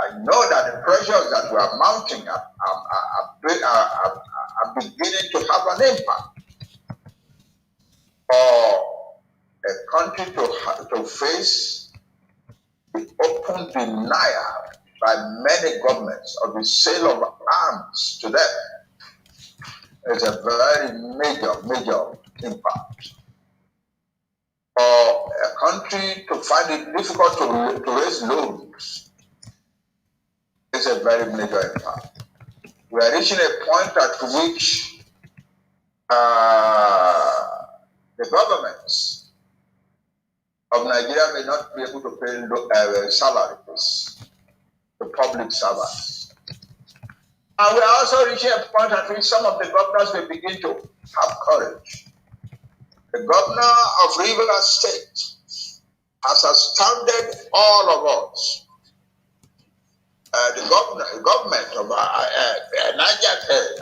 I know that the pressures that we are mounting are beginning to have an impact. For a country to face the open denial by many governments of the sale of arms to them is a very major impact. For a country to find it difficult to raise loans is a very major impact. We are reaching a point at which the governments of Nigeria may not be able to pay salaries to public servants. And we are also reaching a point at which some of the governors will begin to have courage. The governor of Rivers State has astounded all of us. The government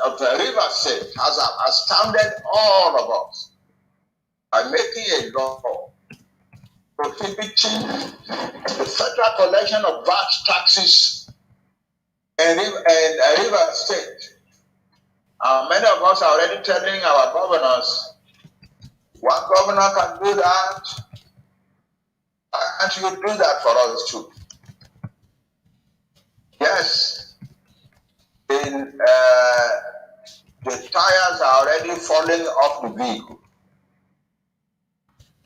of Rivers State has astounded all of us by making a law prohibiting the federal collection of VAT taxes in Rivers State. Many of us are already telling our governors, one governor can do that, and you do that for us too. Yes, the tires are already falling off the vehicle.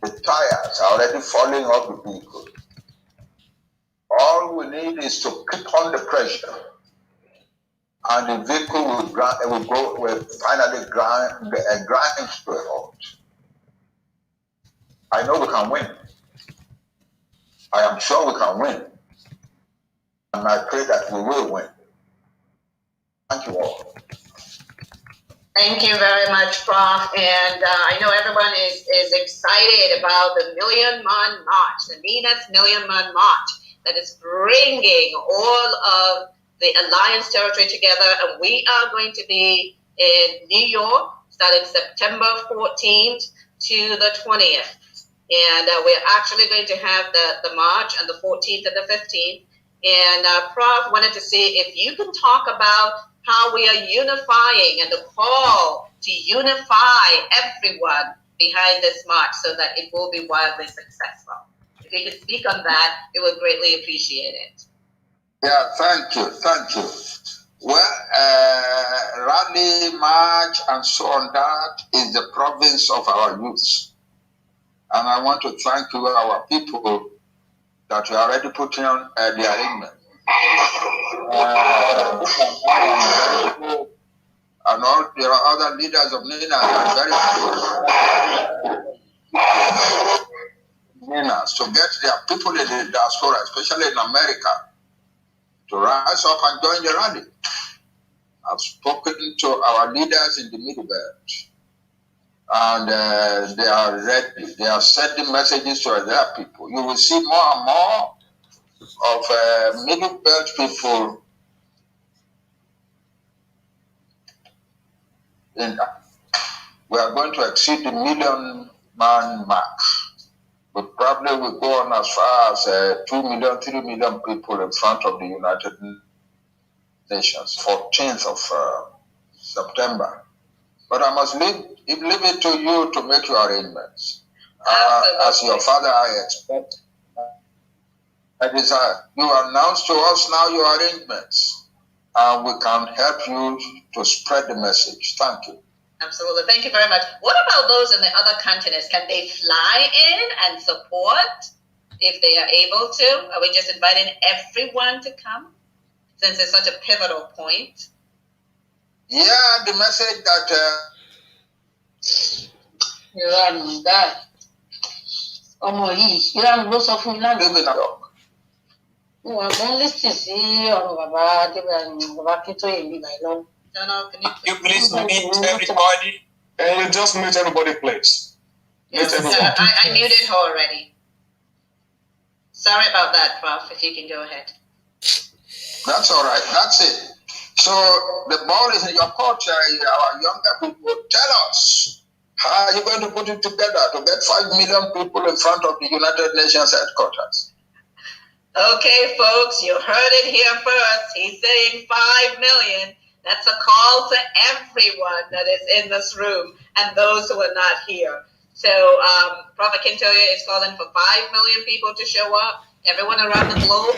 The tires are already falling off the vehicle. All we need is to keep on the pressure, and the vehicle will finally grind to a halt. I know we can win. I am sure we can win. And I pray that we will win. Thank you all. Thank you very much, Prof. And I know everyone is excited about the Million Man March, the NINAS Million Man March, that is bringing all of the Alliance territory together. And we are going to be in New York starting September 14th to the 20th. And we're actually going to have the march on the 14th and the 15th. And Prof wanted to see if you can talk about how we are unifying and the call to unify everyone behind this march so that it will be wildly successful. If you could speak on that, we would greatly appreciate it. Yeah, thank you, thank you. Well, rally, march, and so on, that is the province of our youth. And I want to thank you, our people, that you are already putting on the arrangement. And all the other leaders of NINAS are very NINAS to get their people in the diaspora, especially in America, to rise up and join the rally. I've spoken to our leaders in the Middle Belt, and they are ready. They are sending messages to their people. You will see more and more of Middle Belt people we are going to exceed the 1 million man mark. We probably will go on as far as 2 million, 3 million people in front of the United Nations, 14th of September. But I must leave it to you to make your arrangements. As your father, I expect. I desire you announce to us now your arrangements, and we can help you to spread the message. Thank you. Absolutely. Thank you very much. What about those in the other continents? Can they fly in and support if they are able to? Are we just inviting everyone to come since it's such a pivotal point? Yeah, the message that Can you please meet everybody? And you just mute everybody, please. Yes, I muted her already. Sorry about that, Prof. If you can go ahead. That's all right. That's it. So the ball is in your court, our younger people. Tell us, how are you going to put it together to get 5 million people in front of the United Nations headquarters? Okay, folks, you heard it here first. He's saying 5 million. That's a call to everyone that is in this room and those who are not here. So Prof Akintoye is calling for 5 million people to show up. Everyone around the globe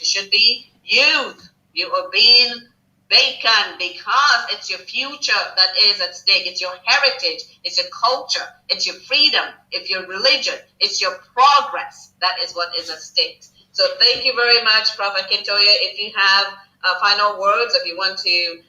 should be youth. You are being vacant because it's your future that is at stake. It's your heritage. It's your culture. It's your freedom. It's your religion. It's your progress. That is what is at stake. So thank you very much, Prof Akintoye. If you have final words, if you want to,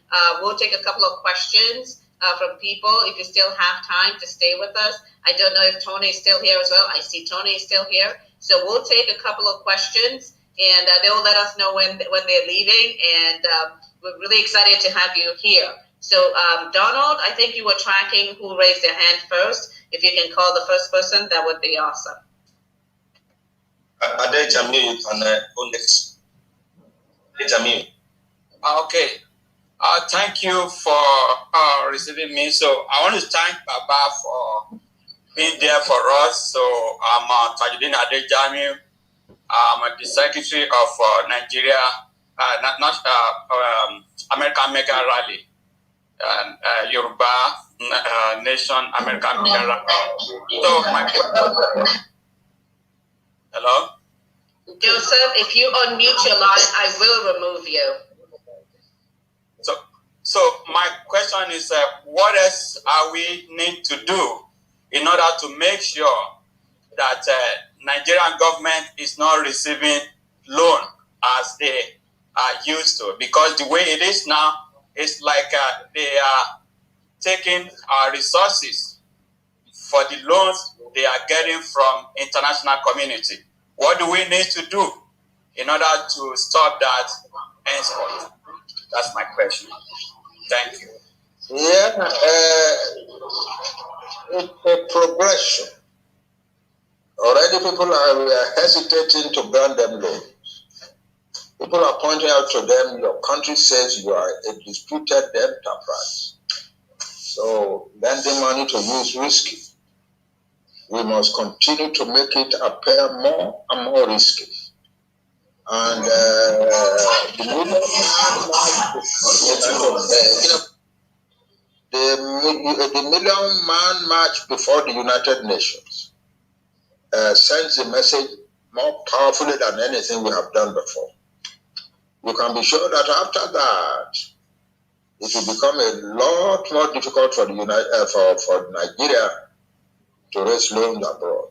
we'll take a couple of questions from people. If you still have time to stay with us. I don't know if Tony is still here as well. I see Tony is still here. So we'll take a couple of questions, and they'll let us know when they're leaving. And we're really excited to have you here. So Donald, I think you were tracking who raised their hand first. If you can call the first person, that would be awesome. Ade Jamil and Onyx. Jamil. Okay. Thank you for receiving me. So I want to thank Baba for being there for us. So I'm Tajuddin Ade Jamil. I'm the secretary of Nigeria, American Mega Rally, and Yoruba Nation American Mega Rally. So hello? Joseph, if you unmute your line, I will remove you. So my question is, what else are we need to do in order to make sure that Nigerian government is not receiving loan as they are used to? Because the way it is now, it's like they are taking our resources for the loans they are getting from international community. What do we need to do in order to stop that henceforth? That's my question. Thank you. Yeah, it's a progression. Already people are hesitating to grant them loans. People are pointing out to them, your country says you are a disputed enterprise. So lending money to you is risky. we must continue to make it appear more and more risky. And the Million Man March before the United Nations sends a message more powerfully than anything we have done before. You can be sure that after that, it will become a lot more difficult for for Nigeria to raise loans abroad.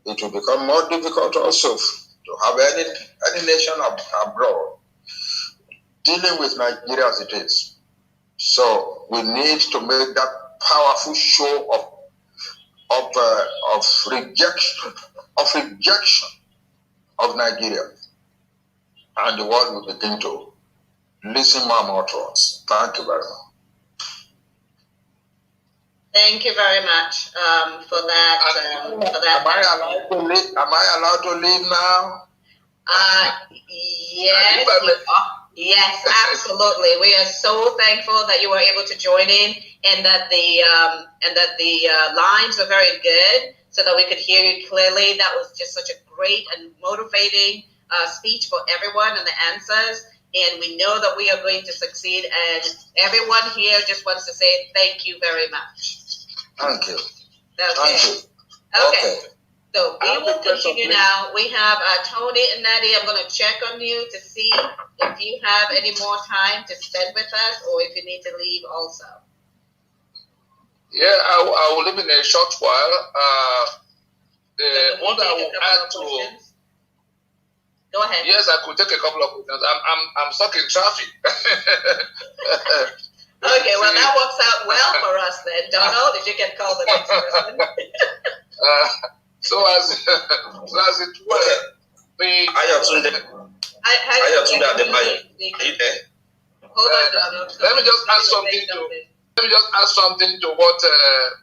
It will become more difficult also to have any nation abroad dealing with Nigeria as it is. So we need to make that powerful show of rejection of Nigeria, and the world will begin to listen more and more to us. Thank you very much. Thank you very much for that. Am I allowed to leave now? Yes. Yes, absolutely. We are so thankful that you were able to join in, and that the lines were very good, so that we could hear you clearly. That was just such a great and motivating speech for everyone, and the answers. And we know that we are going to succeed. And everyone here just wants to say thank you very much. Thank you. Okay. Thank you. Okay. So we will continue now. We have Tony and Nnadi. I'm going to check on you to see if you have any more time to spend with us, or if you need to leave also. Yeah, I will leave in a short while. What I will add to. Go ahead. Yes, I could take a couple of questions. I'm stuck in traffic. Okay, well that works out well for us then. Donald, if you can call the next person. So as it were, Hold on, Donald. Let me just add something to what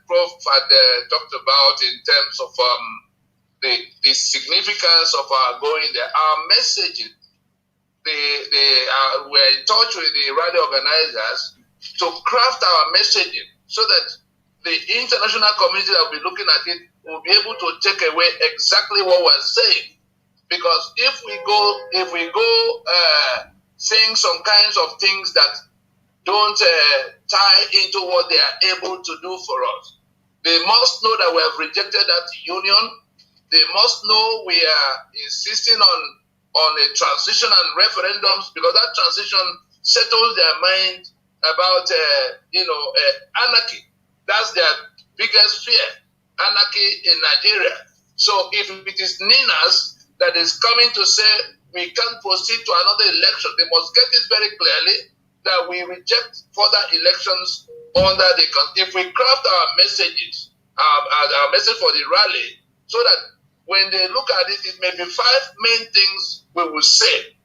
Prof had talked about in terms of the significance of our going there. Our messaging, we're in touch with the rally organizers to craft our messaging so that the international community that will be looking at it will be able to take away exactly what we're saying. Because if we go saying some kinds of things that don't tie into what they are able to do for us, they must know that we have rejected that union. They must know we are insisting on a transition and referendums, because that transition settles their mind about anarchy. That's their biggest fear, anarchy in Nigeria. So if it is NINAS that is coming to say we can't proceed to another election, they must get this very clearly, that we reject further elections under the. If we craft our messages, our message for the rally, so that when they look at it, it may be 5 main things we will say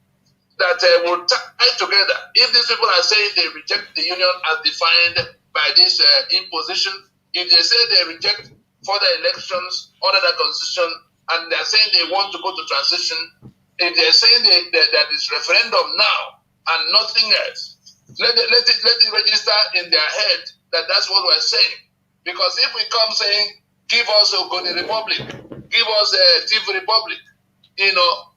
that will tie together. If these people are saying they reject the union as defined by this imposition, if they say they reject further elections under the constitution, and they're saying they want to go to transition, if they're saying that it's referendum now and nothing else, let it register in their head that that's what we're saying. Because if we come saying, give us a good republic, give us a thief republic,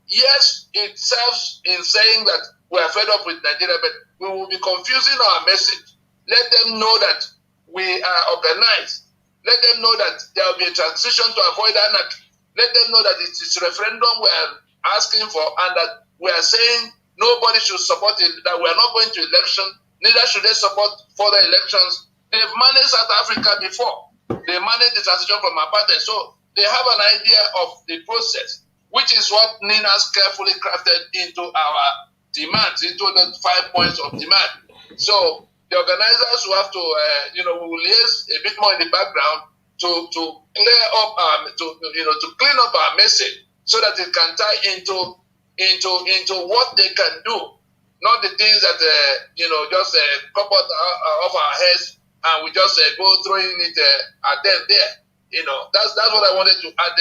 yes, it serves in saying that we are fed up with Nigeria, but we will be confusing our message. Let them know that we are organized. Let them know that there will be a transition to avoid anarchy. Let them know that it is a referendum we are asking for, and that we are saying nobody should support it, that we are not going to election, neither should they support further elections. They've managed South Africa before. They managed the transition from apartheid. So they have an idea of the process, which is what NINAS carefully crafted into our demands, into the 5 points of demand. So the organizers will have to, we will liaise a bit more in the background to clear up, to clean up our message so that it can tie into what they can do, not the things that just pop out of our heads and we just go throwing it at them there. That's what I wanted to add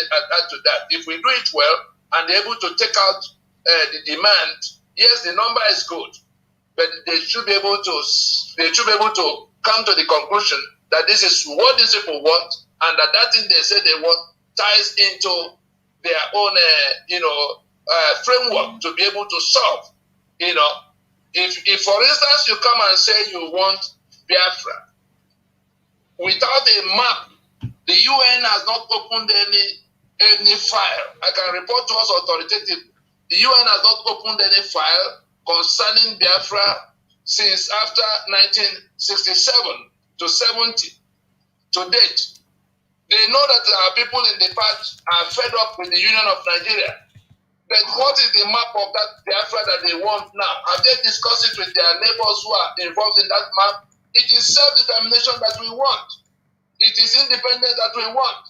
to that. If we do it well and they're able to take out the demand, yes, the number is good, but they should be able to come to the conclusion that this is what these people want, and that thing they say they want ties into their own, framework to be able to solve. If for instance you come and say you want Biafra, without a map, the UN has not opened any file. I can report to us authoritatively. The UN has not opened any file concerning Biafra since after 1967 to 70 to date. They know that our people in the past are fed up with the Union of Nigeria. But what is the map of that Biafra that they want now? Have they discussed it with their neighbors who are involved in that map? It is self-determination that we want. It is independence that we want.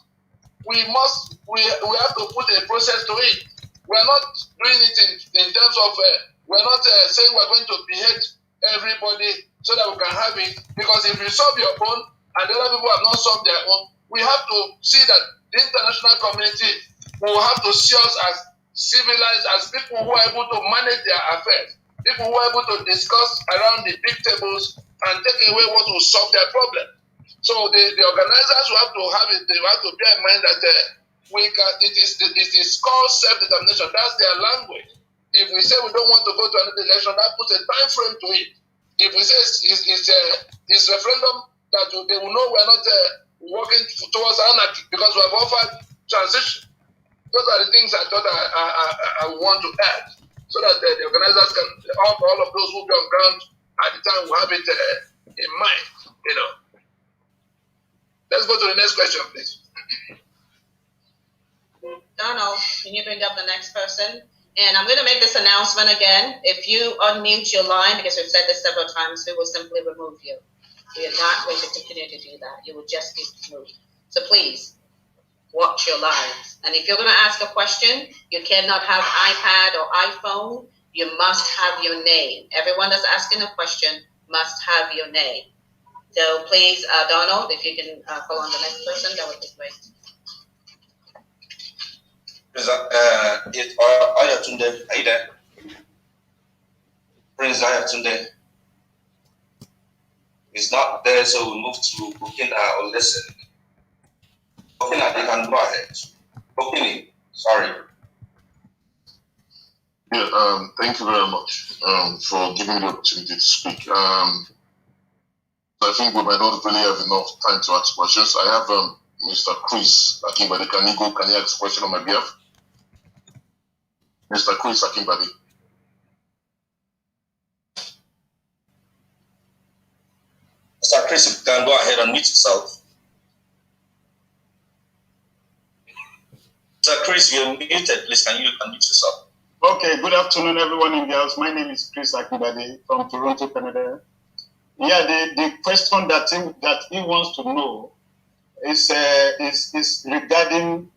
We have to put a process to it. We are not doing it in terms of, we are not saying we are going to behead everybody so that we can have it. Because if you solve your own and the other people have not solved their own, we have to see that the international community will have to see us as civilized, as people who are able to manage their affairs, people who are able to discuss around the big tables and take away what will solve their problem. So the organizers will have to have it. They have to bear in mind that it is called self-determination. That's their language. If we say we don't want to go to another election, that puts a time frame to it. If we say it's referendum, that they will know we're not working towards anarchy because we have offered transition. Those are the things I thought I want to add, so that the organizers can, all of those who be on ground at the time will have it in mind. Let's go to the next question, please. Donald, can you bring up the next person? And I'm going to make this announcement again. If you unmute your line, because we've said this several times, we will simply remove you. We are not going to continue to do that. You will just be removed. So please, watch your lines. And if you're going to ask a question, you cannot have iPad or iPhone. You must have your name. Everyone that's asking a question must have your name. So please, Donald, if you can call on the next person, that would be great. Ayatunde, are you there? Prince Ayatunde is not there, so we move to Burkina or listen. Burkina, they can go ahead. Burkina, sorry. Yeah, thank you very much for giving me the opportunity to speak. I think we might not really have enough time to ask questions. I have Mr. Chris Akintoye. Can you ask a question on my behalf? Mr. Chris Akintoye. Mr. Chris, you can go ahead and mute yourself. Mr. Chris, you're muted. Please, can you unmute yourself? Okay, good afternoon, everyone in the house. My name is Chris Akintoye from Toronto, Canada. Yeah, the question that he wants to know is regarding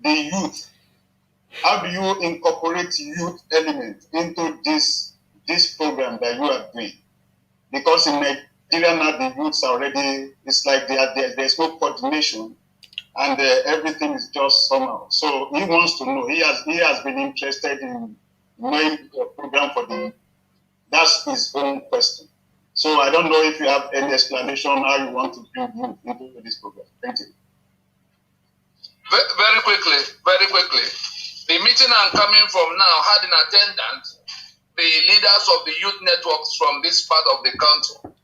the youth. How do you incorporate youth element into this program that you are doing? Because in Nigeria now, the youths are already, it's like there's no coordination and everything is just somehow. So he wants to know, he has been interested in knowing a program for the youth. That's his own question. So I don't know if you have any explanation how you want to bring youth into this program. Thank you. Very quickly. The meeting I'm coming from now had in attendance the leaders of the youth networks from this part of the country,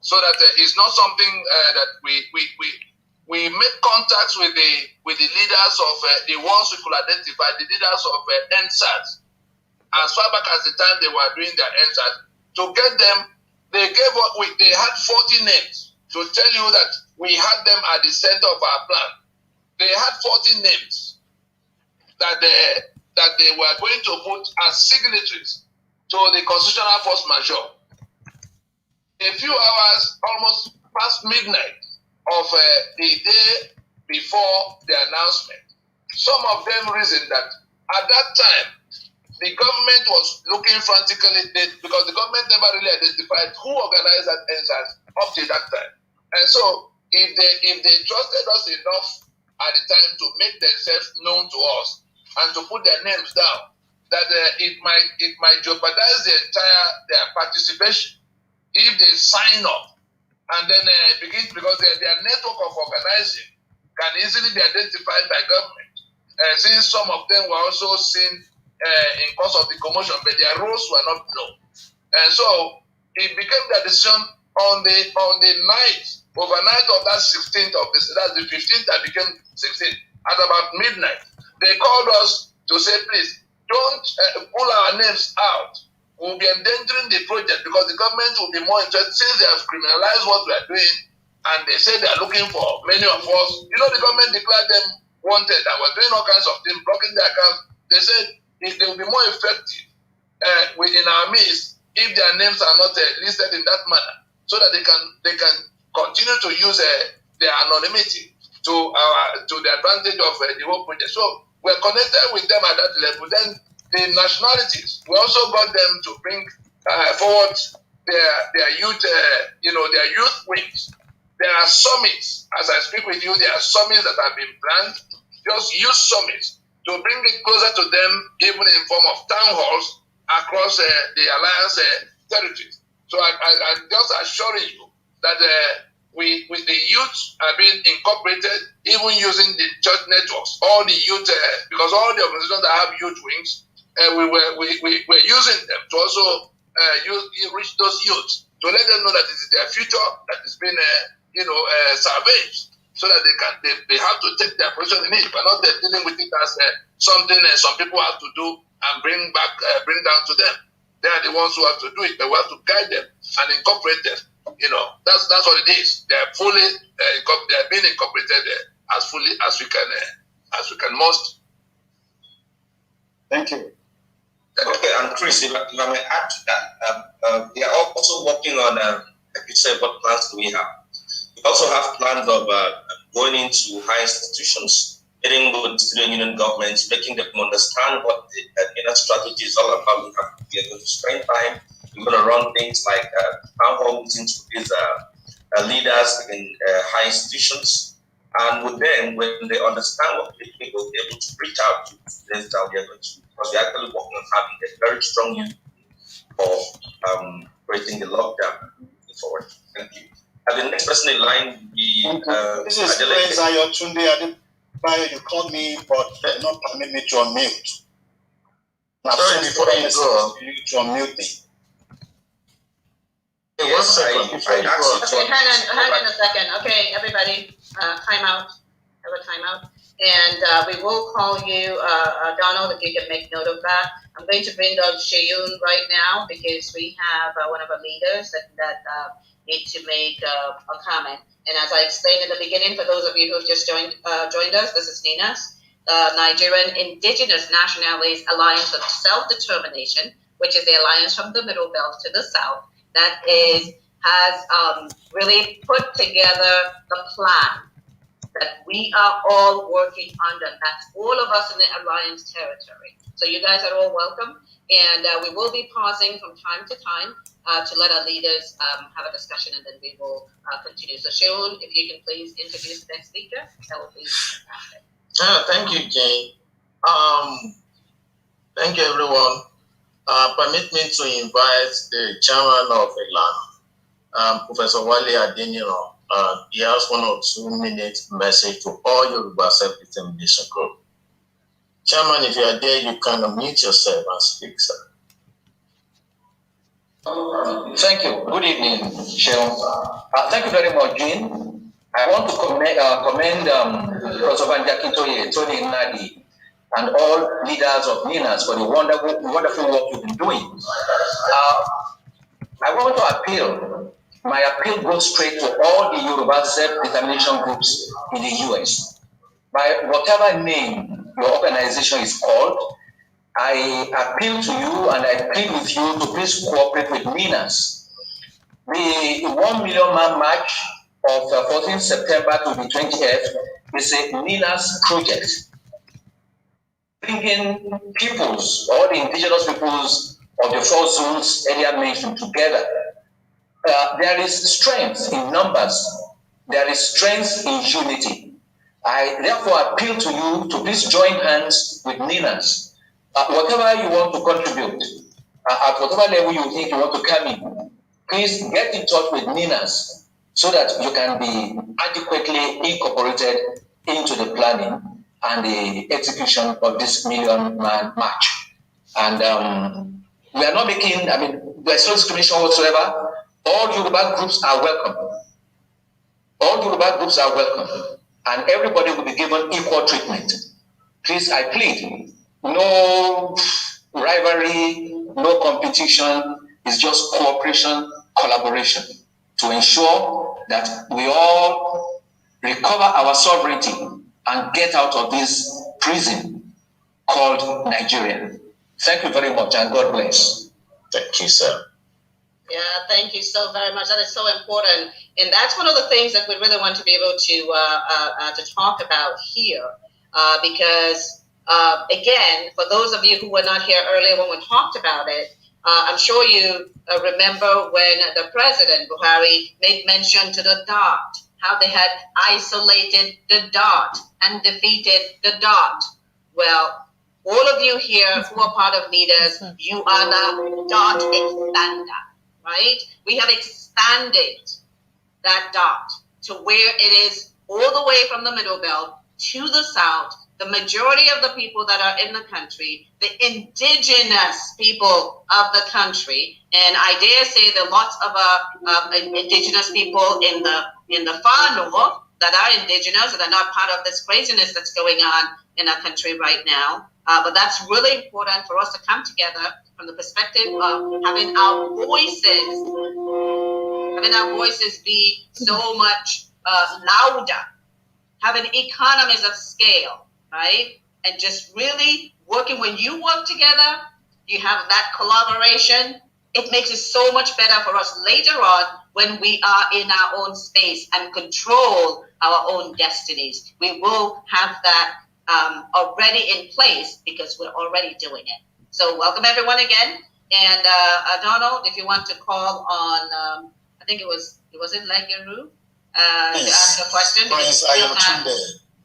so that it's not something that we make contacts with the leaders of the ones we could identify, the leaders of NSAS, as far back as the time they were doing their NSAS. To get them, they had 40 names to tell you that we had them at the center of our plan. They had 40 names that they were going to put as signatories to the constitutional force majeure. A few hours, almost past midnight of the day before the announcement, some of them reasoned that at that time, the government was looking frantically, because the government never really identified who organized that NSAS up to that time. And so, if they trusted us enough at the time to make themselves known to us and to put their names down, that it might jeopardize their participation if they sign up and then begin, because their network of organizing can easily be identified by government, since some of them were also seen in course of the commotion, but their roles were not known. And so it became their decision on the night, overnight of that 16th of this, that's the 15th that became 16th, at about midnight. They called us to say, please, don't pull our names out. We'll be endangering the project because the government will be more interested since they have criminalized what we are doing, and they say they are looking for many of us. You know, the government declared them wanted and were doing all kinds of things, blocking their accounts. They said they will be more effective within our midst if their names are not listed in that manner, so that they can continue to use their anonymity to the advantage of the whole project. So we're connected with them at that level. Then the nationalities, we also got them to bring forward their youth, their youth wings. There are summits. As I speak with you, there are summits that have been planned. Just use summits to bring it closer to them, even in form of town halls across the alliance territories. So I'm just assuring you that with the youth are being incorporated, even using the church networks, all the youth, because all the organizations that have youth wings, we're using them to also reach those youths, to let them know that it is their future that is being salvaged, so that they have to take their position in it, but not dealing with it as something some people have to do and bring down to them. They are the ones who have to do it, but we have to guide them and incorporate them. That's what it is. They are fully they are being incorporated as fully as we can most. Thank you. Okay, and Chris, if I may add to that, we are also working on, like you said, what plans do we have? We also have plans of going into high institutions, meeting with student union governments, making them understand what the NINAS strategy is all about. We are going to spend time. We're going to run things like town hall meetings with these leaders in high institutions. And with them, when they understand what we will be able to reach out to students that we are going to, because we're actually working on having a very strong unit for breaking the lockdown moving forward. Thank you. And the next person in line will be this is Praise Ayotunde. You called me, but did not permit me to unmute. Sorry, before you go, to unmute me. Yes, I asked you. Okay, hang on a second. Okay, everybody, time out. Have a timeout. And we will call you, Donald, if you can make note of that. I'm going to bring up Shayun right now because we have one of our leaders that need to make a comment. And as I explained in the beginning, for those of you who've just joined us, this is NINAS, the Nigerian Indigenous Nationalities Alliance of Self-Determination, which is the alliance from the Middle Belt to the South, that has really put together the plan that we are all working under. That's all of us in the alliance territory. So you guys are all welcome. And we will be pausing from time to time to let our leaders have a discussion, and then we will continue. So Shaun, if you can please introduce the next speaker, that would be fantastic. Thank you, Jane. Thank you, everyone. Permit me to invite the chairman of ELAN, Professor Wale Adeniro. He has 1 or 2 minutes message to all Yoruba self-determination group. Chairman, if you are there, you can unmute yourself and speak, sir. Thank you. Good evening, Shaun. Thank you very much, Jean. I want to commend Prof Akintoye, Tony Nnadi, and all leaders of NINAS for the wonderful work you've been doing. I want to appeal. My appeal goes straight to all the Yoruba self-determination groups in the US. By whatever name your organization is called, I appeal to you and I plead with you to please cooperate with NINAS. The 1 million man march of 14th September to the 20th is a NINAS project, bringing peoples, all the indigenous peoples of the 4 zones earlier mentioned together. There is strength in numbers. There is strength in unity. I therefore appeal to you to please join hands with NINAS. Whatever you want to contribute, at whatever level you think you want to come in, please get in touch with NINAS so that you can be adequately incorporated into the planning and the execution of this million-man march. And we are not making, there's no discrimination whatsoever. All Yoruba groups are welcome. All Yoruba groups are welcome. And everybody will be given equal treatment. Please, I plead, no rivalry, no competition. It's just cooperation, collaboration to ensure that we all recover our sovereignty and get out of this prison called Nigeria. Thank you very much, and God bless. Thank you, sir. Yeah, thank you so very much. That is so important, and that's one of the things that we really want to be able to talk about here, because again, for those of you who were not here earlier when we talked about it, I'm sure you remember when the President Buhari made mention to the dot, how they had isolated the dot and defeated the dot. Well, all of you here who are part of NINAS, you are the dot expander, right? We have expanded that dot to where it is all the way from the Middle Belt to the South. The majority of the people that are in the country, the indigenous people of the country, and I dare say there are lots of indigenous people in the far north that are indigenous and are not part of this craziness that's going on in our country right now. But that's really important for us to come together from the perspective of having our voices be so much louder, having economies of scale, right? And just really working. When you work together, you have that collaboration. It makes it so much better for us later on when we are in our own space and control our own destinies. We will have that already in place because we're already doing it. So welcome everyone again. And Donald, if you want to call on, I think it was in Legeru, to ask a question.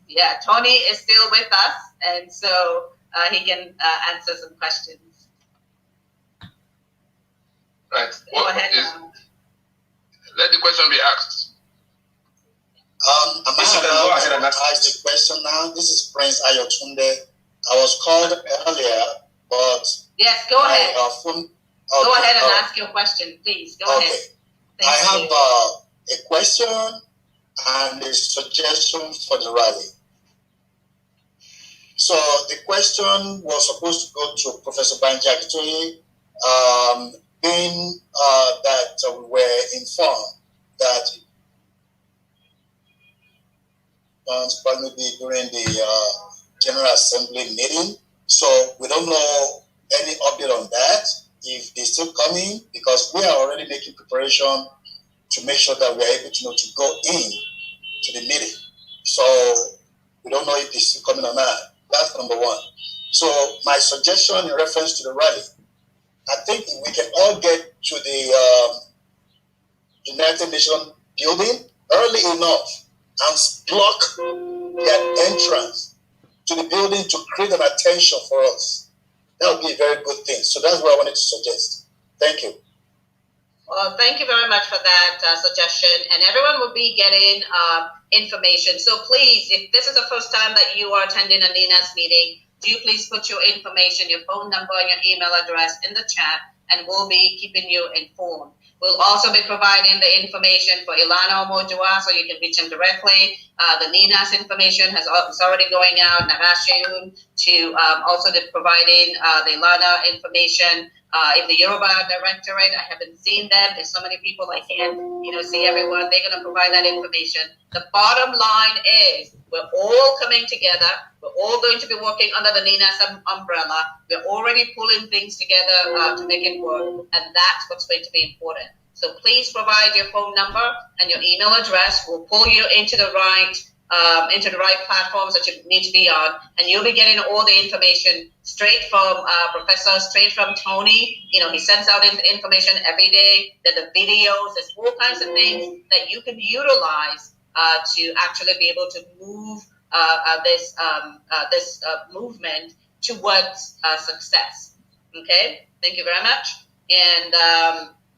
Yeah, Tony is still with us, and so he can answer some questions. Right. Go ahead. Let the question be asked. Am I allowed to ask the question now? This is Prince Ayotunde. I was called earlier, but yes, go ahead. Go ahead and ask your question, please. Go ahead. I have a question and a suggestion for the rally. So the question was supposed to go to Professor Banji Akintoye, being that we were informed that probably during the General Assembly meeting. So we don't know any update on that, if they're still coming, because we are already making preparation to make sure that we are able to go in to the meeting. So we don't know if they're still coming or not. That's number one. So my suggestion in reference to the rally, I think we can all get to the United Nations building early enough and block their entrance to the building to create an attention for us. That would be a very good thing. So that's what I wanted to suggest. Thank you. Well, thank you very much for that suggestion. And everyone will be getting information. So please, if this is the first time that you are attending a NINAS meeting, do please put your information, your phone number, and your email address in the chat, and we'll be keeping you informed. We'll also be providing the information for Ilana Omojua, so you can reach him directly. The NINAS information is already going out. Navashun to also providing the Ilana information. In the Yoruba Directorate, I haven't seen them. There's so many people I can't, see everyone. They're going to provide that information. The bottom line is we're all coming together. We're all going to be working under the NINAS umbrella. We're already pulling things together to make it work, and that's what's going to be important. So please provide your phone number and your email address. We'll pull you into the right platforms that you need to be on, and you'll be getting all the information straight from Professor, straight from Tony. He sends out information every day. There's the videos. There's all kinds of things that you can utilize to actually be able to move this movement towards success. Okay, thank you very much. And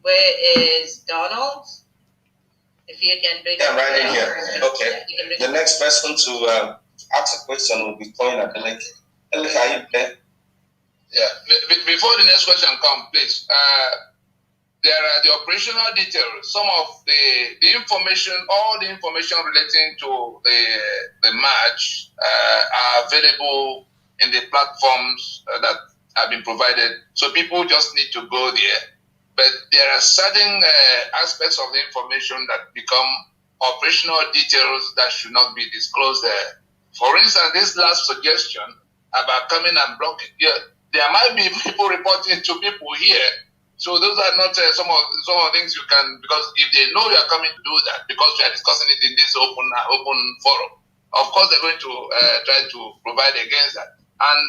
where is Donald? If you can bring I'm right in here. Okay. The next person to ask a question will be Toyin Adeleke. Adeleke, are you there? Yeah. Before the next question comes, please. There are the operational details. Some of the information, all the information relating to the match are available in the platforms that have been provided. So people just need to go there. But there are certain aspects of the information that become operational details that should not be disclosed there. For instance, this last suggestion about coming and blocking, there might be people reporting to people here. So those are not some of the things you can, because if they know you are coming to do that, because you are discussing it in this open forum, of course they're going to try to provide against that. And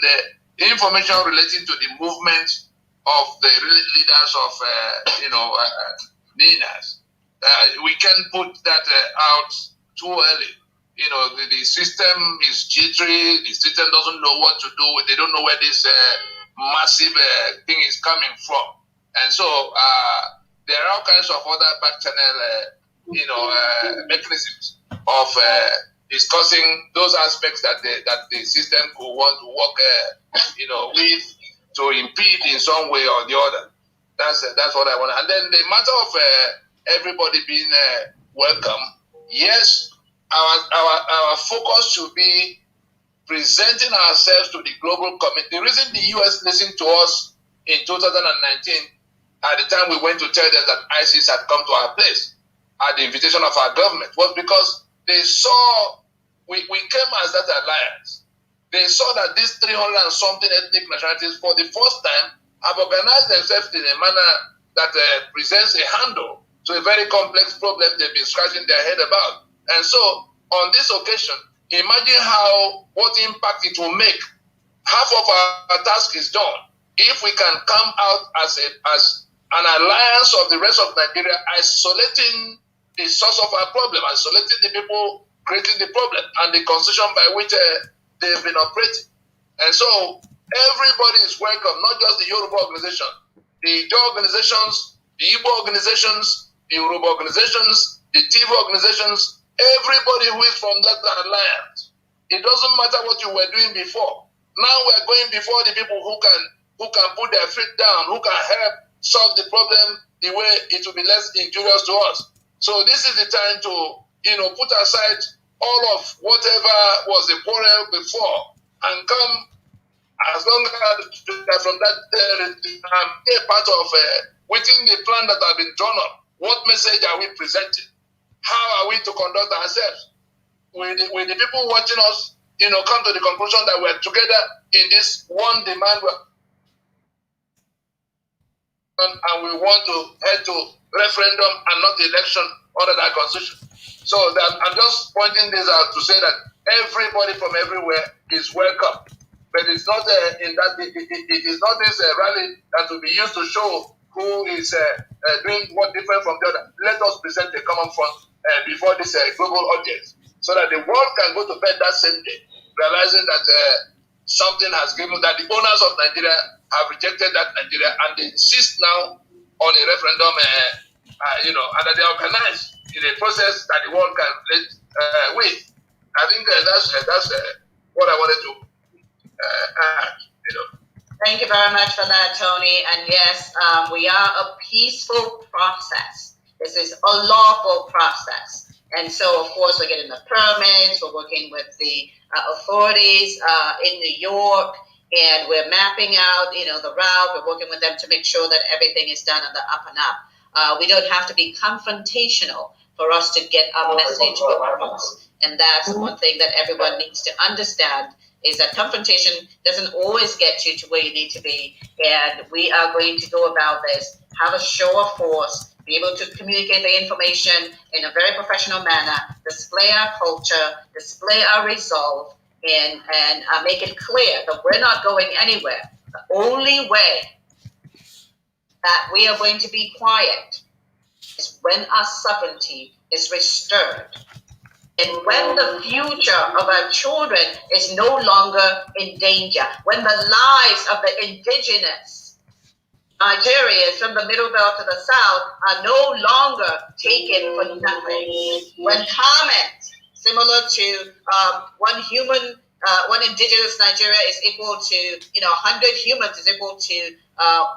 the information relating to the movement of the leaders of NINAS, we can put that out too early. You know, the system is jittery. The system doesn't know what to do. They don't know where this massive thing is coming from. And so there are all kinds of other back channel, mechanisms of discussing those aspects that the system could want to work, with to impede in some way or the other. That's what I want. And then the matter of everybody being welcome. Yes, our focus should be presenting ourselves to the global community. The reason the U.S. listened to us in 2019. At the time we went to tell them that ISIS had come to our place at the invitation of our government was because they saw we came as that alliance. They saw that these 300 and something ethnic nationalities for the first time have organized themselves in a manner that presents a handle to a very complex problem they've been scratching their head about. And so on this occasion, imagine what impact it will make. Half of our task is done if we can come out as an alliance of the rest of Nigeria, isolating the source of our problem, isolating the people creating the problem and the constitution by which they've been operating. And so everybody is welcome, not just the Yoruba organization, the Ido organizations, the Igbo organizations, the Yoruba organizations, the TV organizations, everybody who is from that alliance. It doesn't matter what you were doing before. Now we're going before the people who can put their feet down, who can help solve the problem the way it will be less injurious to us. So this is the time to, put aside all of whatever was the quarrel before and come as long as from that be a part of within the plan that have been drawn up. What message are we presenting? How are we to conduct ourselves? With the people watching us, come to the conclusion that we're together in this one demand, and we want to head to referendum and not election under that constitution. So I'm just pointing this out to say that everybody from everywhere is welcome. But it's not it is not this rally that will be used to show who is doing what different from the other. Let us present a common front before this global audience, so that the world can go to bed that same day, realizing that something has given, that the owners of Nigeria have rejected that Nigeria, and they insist now on a referendum, and that they organize in a process that the world can relate with. I think that's what I wanted to add. Thank you very much for that, Tony. And yes, we are a peaceful process. This is a lawful process. And so, of course, we're getting the permits, we're working with the authorities in New York, and we're mapping out, the route. We're working with them to make sure that everything is done on the up and up. We don't have to be confrontational for us to get our message across. And that's one thing that everyone needs to understand, is that confrontation doesn't always get you to where you need to be. And we are going to go about this, have a show of force, be able to communicate the information in a very professional manner, display our culture, display our resolve, and make it clear that we're not going anywhere. The only way that we are going to be quiet is when our sovereignty is restored. And when the future of our children is no longer in danger, when the lives of the indigenous Nigerians from the Middle Belt to the South are no longer taken for nothing. When comments similar to one indigenous Nigeria is equal to 100 humans is equal to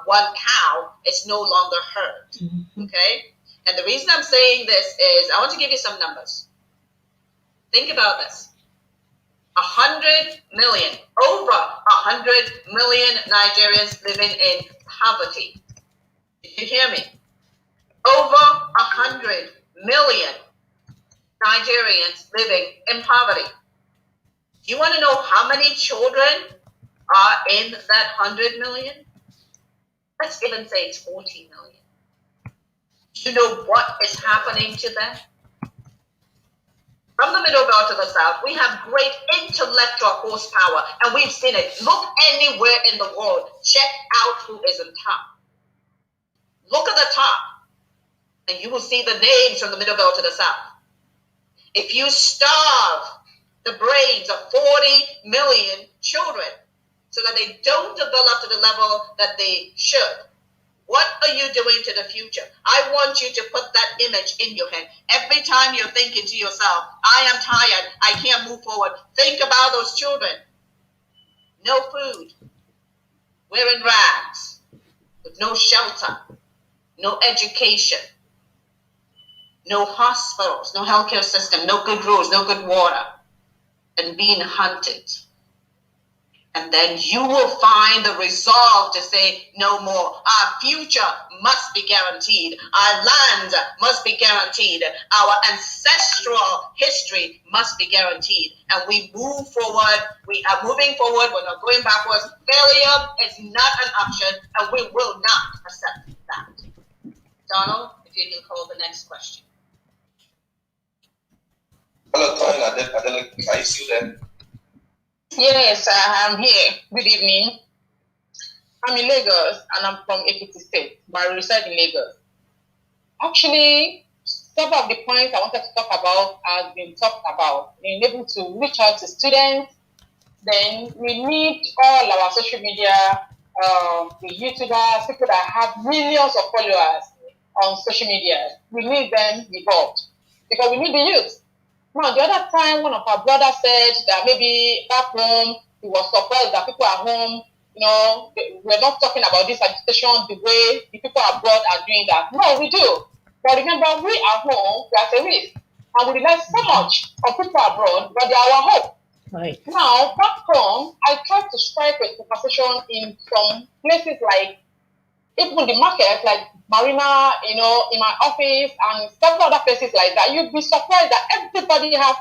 one cow, it's no longer heard. Mm-hmm. Okay, and the reason I'm saying this is I want to give you some numbers. Think about this. 100 million, over 100 million Nigerians living in poverty. Did you hear me? Over 100 million Nigerians living in poverty. Do you want to know how many children are in that 100 million? Let's even say it's 40 million. Do you know what is happening to them? From the Middle Belt to the South, we have great intellectual horsepower, and we've seen it. Look anywhere in the world. Check out who is on top. Look at the top, and you will see the names from the Middle Belt to the South. If you starve the brains of 40 million children so that they don't develop to the level that they should, what are you doing to the future? I want you to put that image in your head. Every time you're thinking to yourself, I am tired, I can't move forward, think about those children. No food, wearing rags, with no shelter, no education, no hospitals, no healthcare system, no good roads, no good water, and being hunted. And then you will find the resolve to say no more. Our future must be guaranteed. Our land must be guaranteed. Our ancestral history must be guaranteed. And we move forward. We are moving forward. We're not going backwards. Failure is not an option, and we will not accept that. Donald, if you can call the next question. Hello, Toyin Adele. Are you still there? Yes, I'm here. Good evening. I'm in Lagos and I'm from Ekiti State, but I reside in Lagos. Actually, some of the points I wanted to talk about have been talked about. Being able to reach out to students. Then we need all our social media, the YouTubers, people that have millions of followers on social media. We need them involved because we need the youth. Now, the other time, one of our brothers said that maybe back home, he was surprised that people at home, we're not talking about this agitation the way the people abroad are doing that. No, we do. But remember, we at home, we are at risk. And we rely so much on people abroad, but they are our hope. Right. Now, back home, I tried to strike a conversation in some places like, even the market, like Marina, in my office and several other places like that, you'd be surprised that everybody have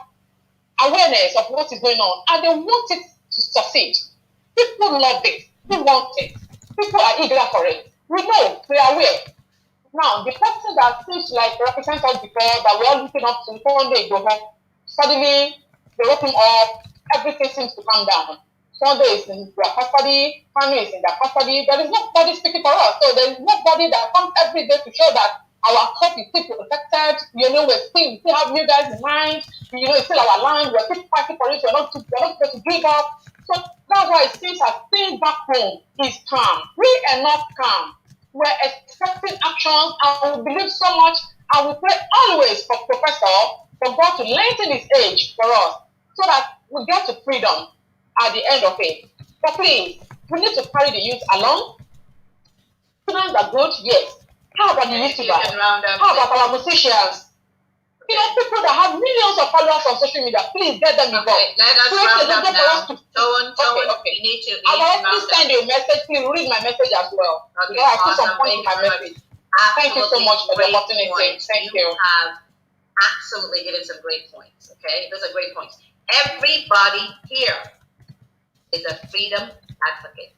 awareness of what is going on and they want it to succeed. People love it. People want it. People are eager for it. We know, we are aware. Now, the person that seems like represents us before, that we're all looking up to, one day go home, suddenly they open up, everything seems to calm down. Sunday is in their custody, family is in their custody. There is nobody speaking for us. So there is nobody that comes every day to show that our cup is still protected. We still have you guys in mind. It's still our land. We're still fighting for it. We're not supposed to give up. So that's why it seems as things back home is calm. We are not calm. We're expecting actions and we believe so much and we pray always for God to lengthen his age for us so that we get to freedom at the end of it. But please, we need to carry the youth along. Students are good, yes. How about the YouTubers? How about our musicians? People that have millions of followers on social media, please get them involved. Okay, let us round up now. Okay. You need to please send you a message. Please read my message as well. Okay, I put some points in my message. Thank you so much for the opportunity. Thank you. You have absolutely given some great points. Okay, those are great points. Everybody here is a freedom advocate.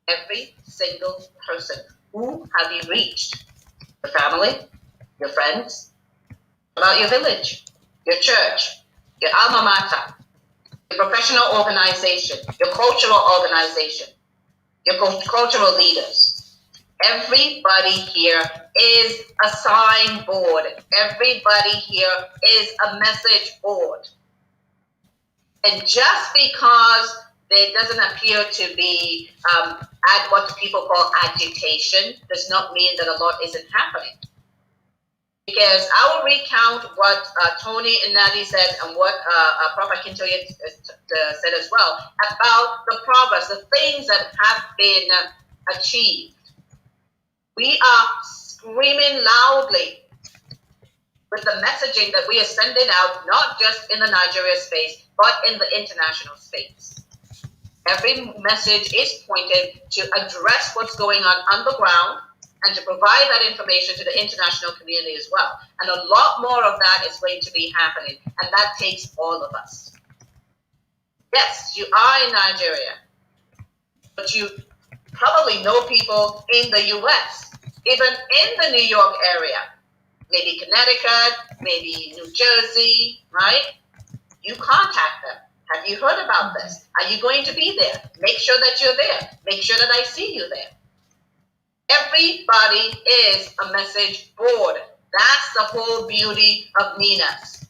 Every single person. Who have you reached? Your family, your friends, about your village, your church, your alma mater, your professional organization, your cultural organization, your cultural leaders. Everybody here is a signboard. Everybody here is a message board. And just because there doesn't appear to be what people call agitation. Does not mean that a lot isn't happening. Because I will recount what Tony and Nnadi said and what Prof Akintoye said as well about the progress, the things that have been achieved. We are screaming loudly with the messaging that we are sending out, not just in the Nigeria space, but in the international space. Every message is pointed to address what's going on the ground and to provide that information to the international community as well. And a lot more of that is going to be happening, and that takes all of us. Yes, you are in Nigeria, but you probably know people in the US, even in the New York area, maybe Connecticut, maybe New Jersey, right? You contact them. Have you heard about this? Are you going to be there? Make sure that you're there. Make sure that I see you there. Everybody is a message board. That's the whole beauty of NINAS.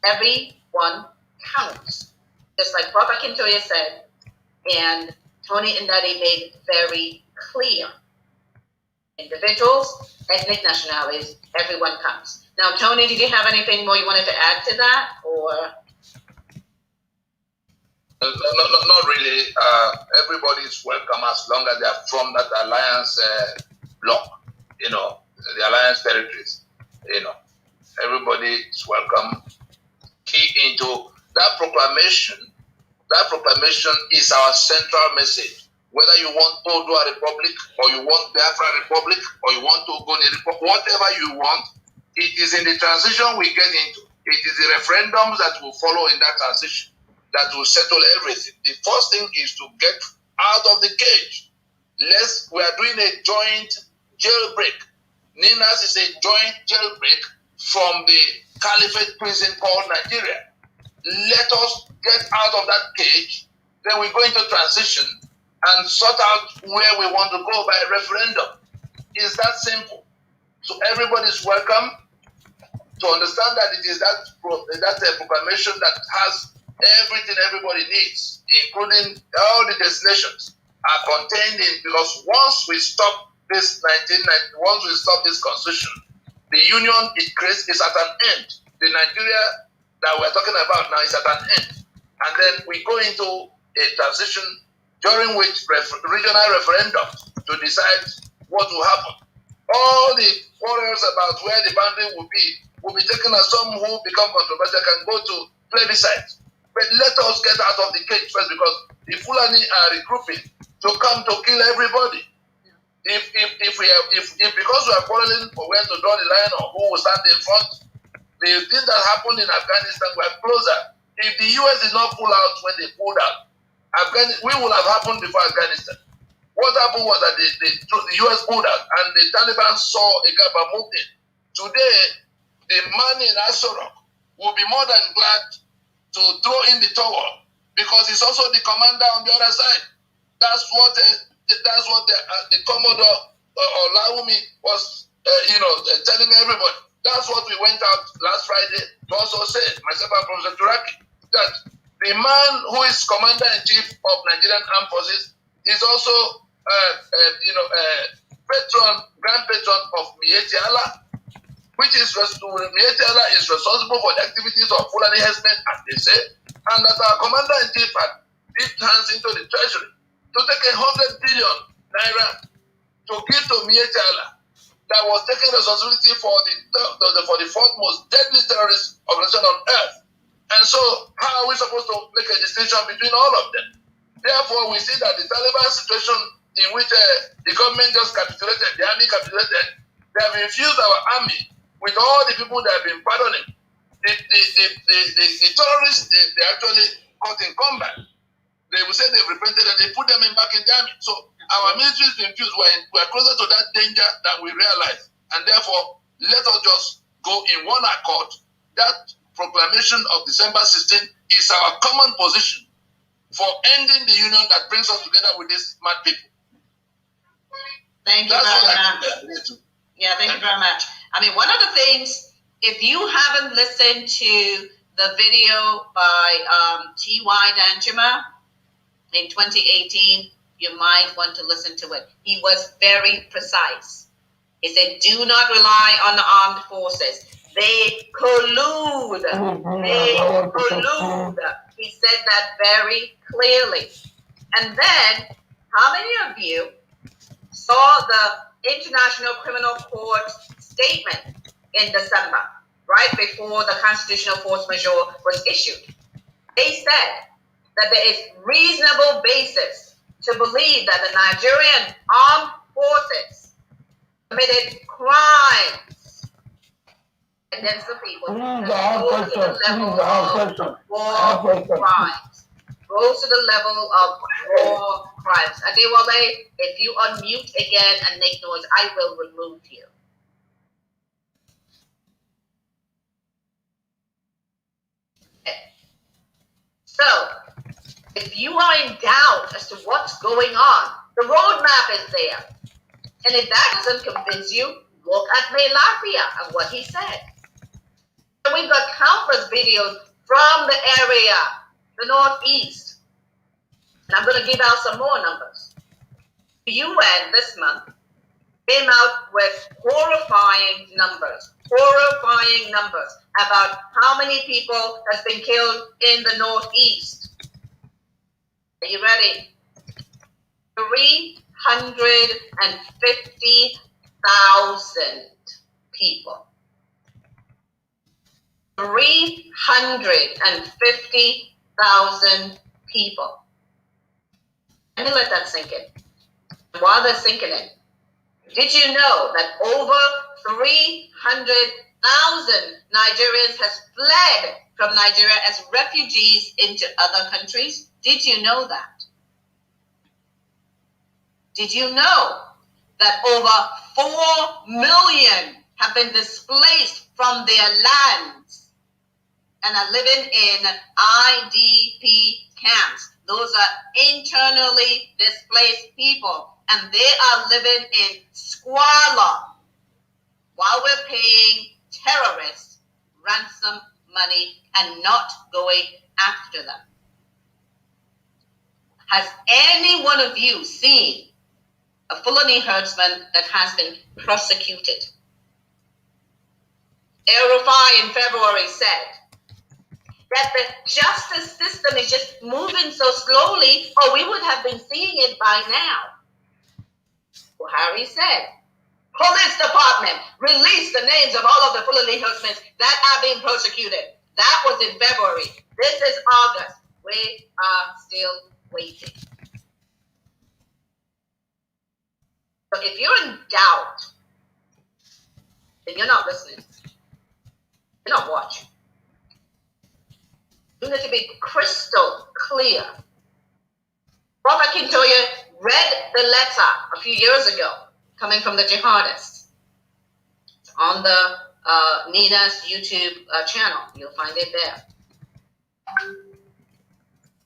Everyone counts. Just like Prof Akintoye said, and Tony and Nnadi made very clear. Individuals, ethnic nationalities, everyone counts. Now, Tony, did you have anything more you wanted to add to that, or? Not really. Everybody is welcome as long as they are from that alliance block, the alliance territories. Everybody is welcome. Key into that proclamation. That proclamation is our central message. Whether you want Odua Republic, or you want Biafra Republic, or you want Ogoni Republic, whatever you want, it is in the transition we get into. It is the referendums that will follow in that transition that will settle everything. The first thing is to get out of the cage. We are doing a joint jailbreak. NINAS is a joint jailbreak from the caliphate prison called Nigeria. Let us get out of that cage, then we go into transition and sort out where we want to go by referendum. It's that simple. So everybody's welcome to understand that it is that proclamation that has everything everybody needs, including all the destinations, are contained in, because once we stop this constitution, the union it creates is at an end. The Nigeria that we're talking about now is at an end. And then we go into a transition during which regional referendums to decide what will happen. All the quarrels about where the boundary will be taken as some who become controversial can go to plebiscite. But let us get out of the cage first, because the Fulani are regrouping to come to kill everybody. If because we are quarreling for where to draw the line or who will stand in front, the things that happened in Afghanistan were closer. If the US did not pull out when they pulled out, we would have happened before Afghanistan. What happened was that the US pulled out and the Taliban saw a gap and moved in. Today, the man in Asura will be more than glad to throw in the towel, because he's also the commander on the other side. That's what the Commodore Olaumi was telling everybody. That's what we went out last Friday to also say, myself and Prof Turaki, that the man who is commander-in-chief of Nigerian Armed Forces is also grand patron of Miyetti Allah, which is Miyetti Allah is responsible for the activities of Fulani herdsmen, as they say, and that our commander-in-chief had dipped hands into the treasury to take 100 billion naira to give to Miyetti Allah, that was taking responsibility for the fourth most deadly terrorist organization on earth. And so, how are we supposed to make a distinction between all of them? Therefore, we see that the Taliban situation in which the government just capitulated, the army capitulated, they have infused our army with all the people that have been pardoning. The terrorists, they actually caught in combat. They will say they've repented and they put them back in the army. So our military is infused. We're closer to that danger than we realize. And therefore, let us just go in one accord. That proclamation of December 16 is our common position for ending the union that brings us together with these mad people. Thank you very much. Yeah, thank you very much. I mean, one of the things, if you haven't listened to the video by T.Y. Danjuma in 2018, you might want to listen to it. He was very precise. He said, do not rely on the armed forces. They collude. They collude. He said that very clearly. And then, how many of you saw the International Criminal Court statement in December, right before the constitutional force majeure was issued? They said that there is reasonable basis to believe that the Nigerian armed forces committed crimes against the people that go to the level of war crimes. Goes to the level of war crimes. Adewale, if you unmute again and make noise, I will remove you. Okay. So, if you are in doubt as to what's going on, the roadmap is there. And if that doesn't convince you, look at Melafia and what he said. And we've got countless videos from the area, the Northeast. And I'm going to give out some more numbers. The UN this month came out with horrifying numbers about how many people has been killed in the Northeast. Are you ready? 350,000 people. 350,000 people. Let me let that sink in. While they're sinking in, did you know that over 300,000 Nigerians has fled from Nigeria as refugees into other countries? Did you know that? Did you know that over 4 million have been displaced from their lands and are living in IDP camps? Those are internally displaced people, and they are living in squalor while we're paying terrorists ransom money and not going after them. Has any one of you seen a Fulani herdsman that has been prosecuted? El-Rufai in February said that the justice system is just moving so slowly, or we would have been seeing it by now. Buhari said, police department, release the names of all of the Fulani herdsmen that are being persecuted. That was in February. This is August. We are still waiting. So if you're in doubt, then you're not listening. You're not watching. You need to be crystal clear. Prof Akintoye read the letter a few years ago coming from the jihadists. It's on the NINAS YouTube channel. You'll find it there.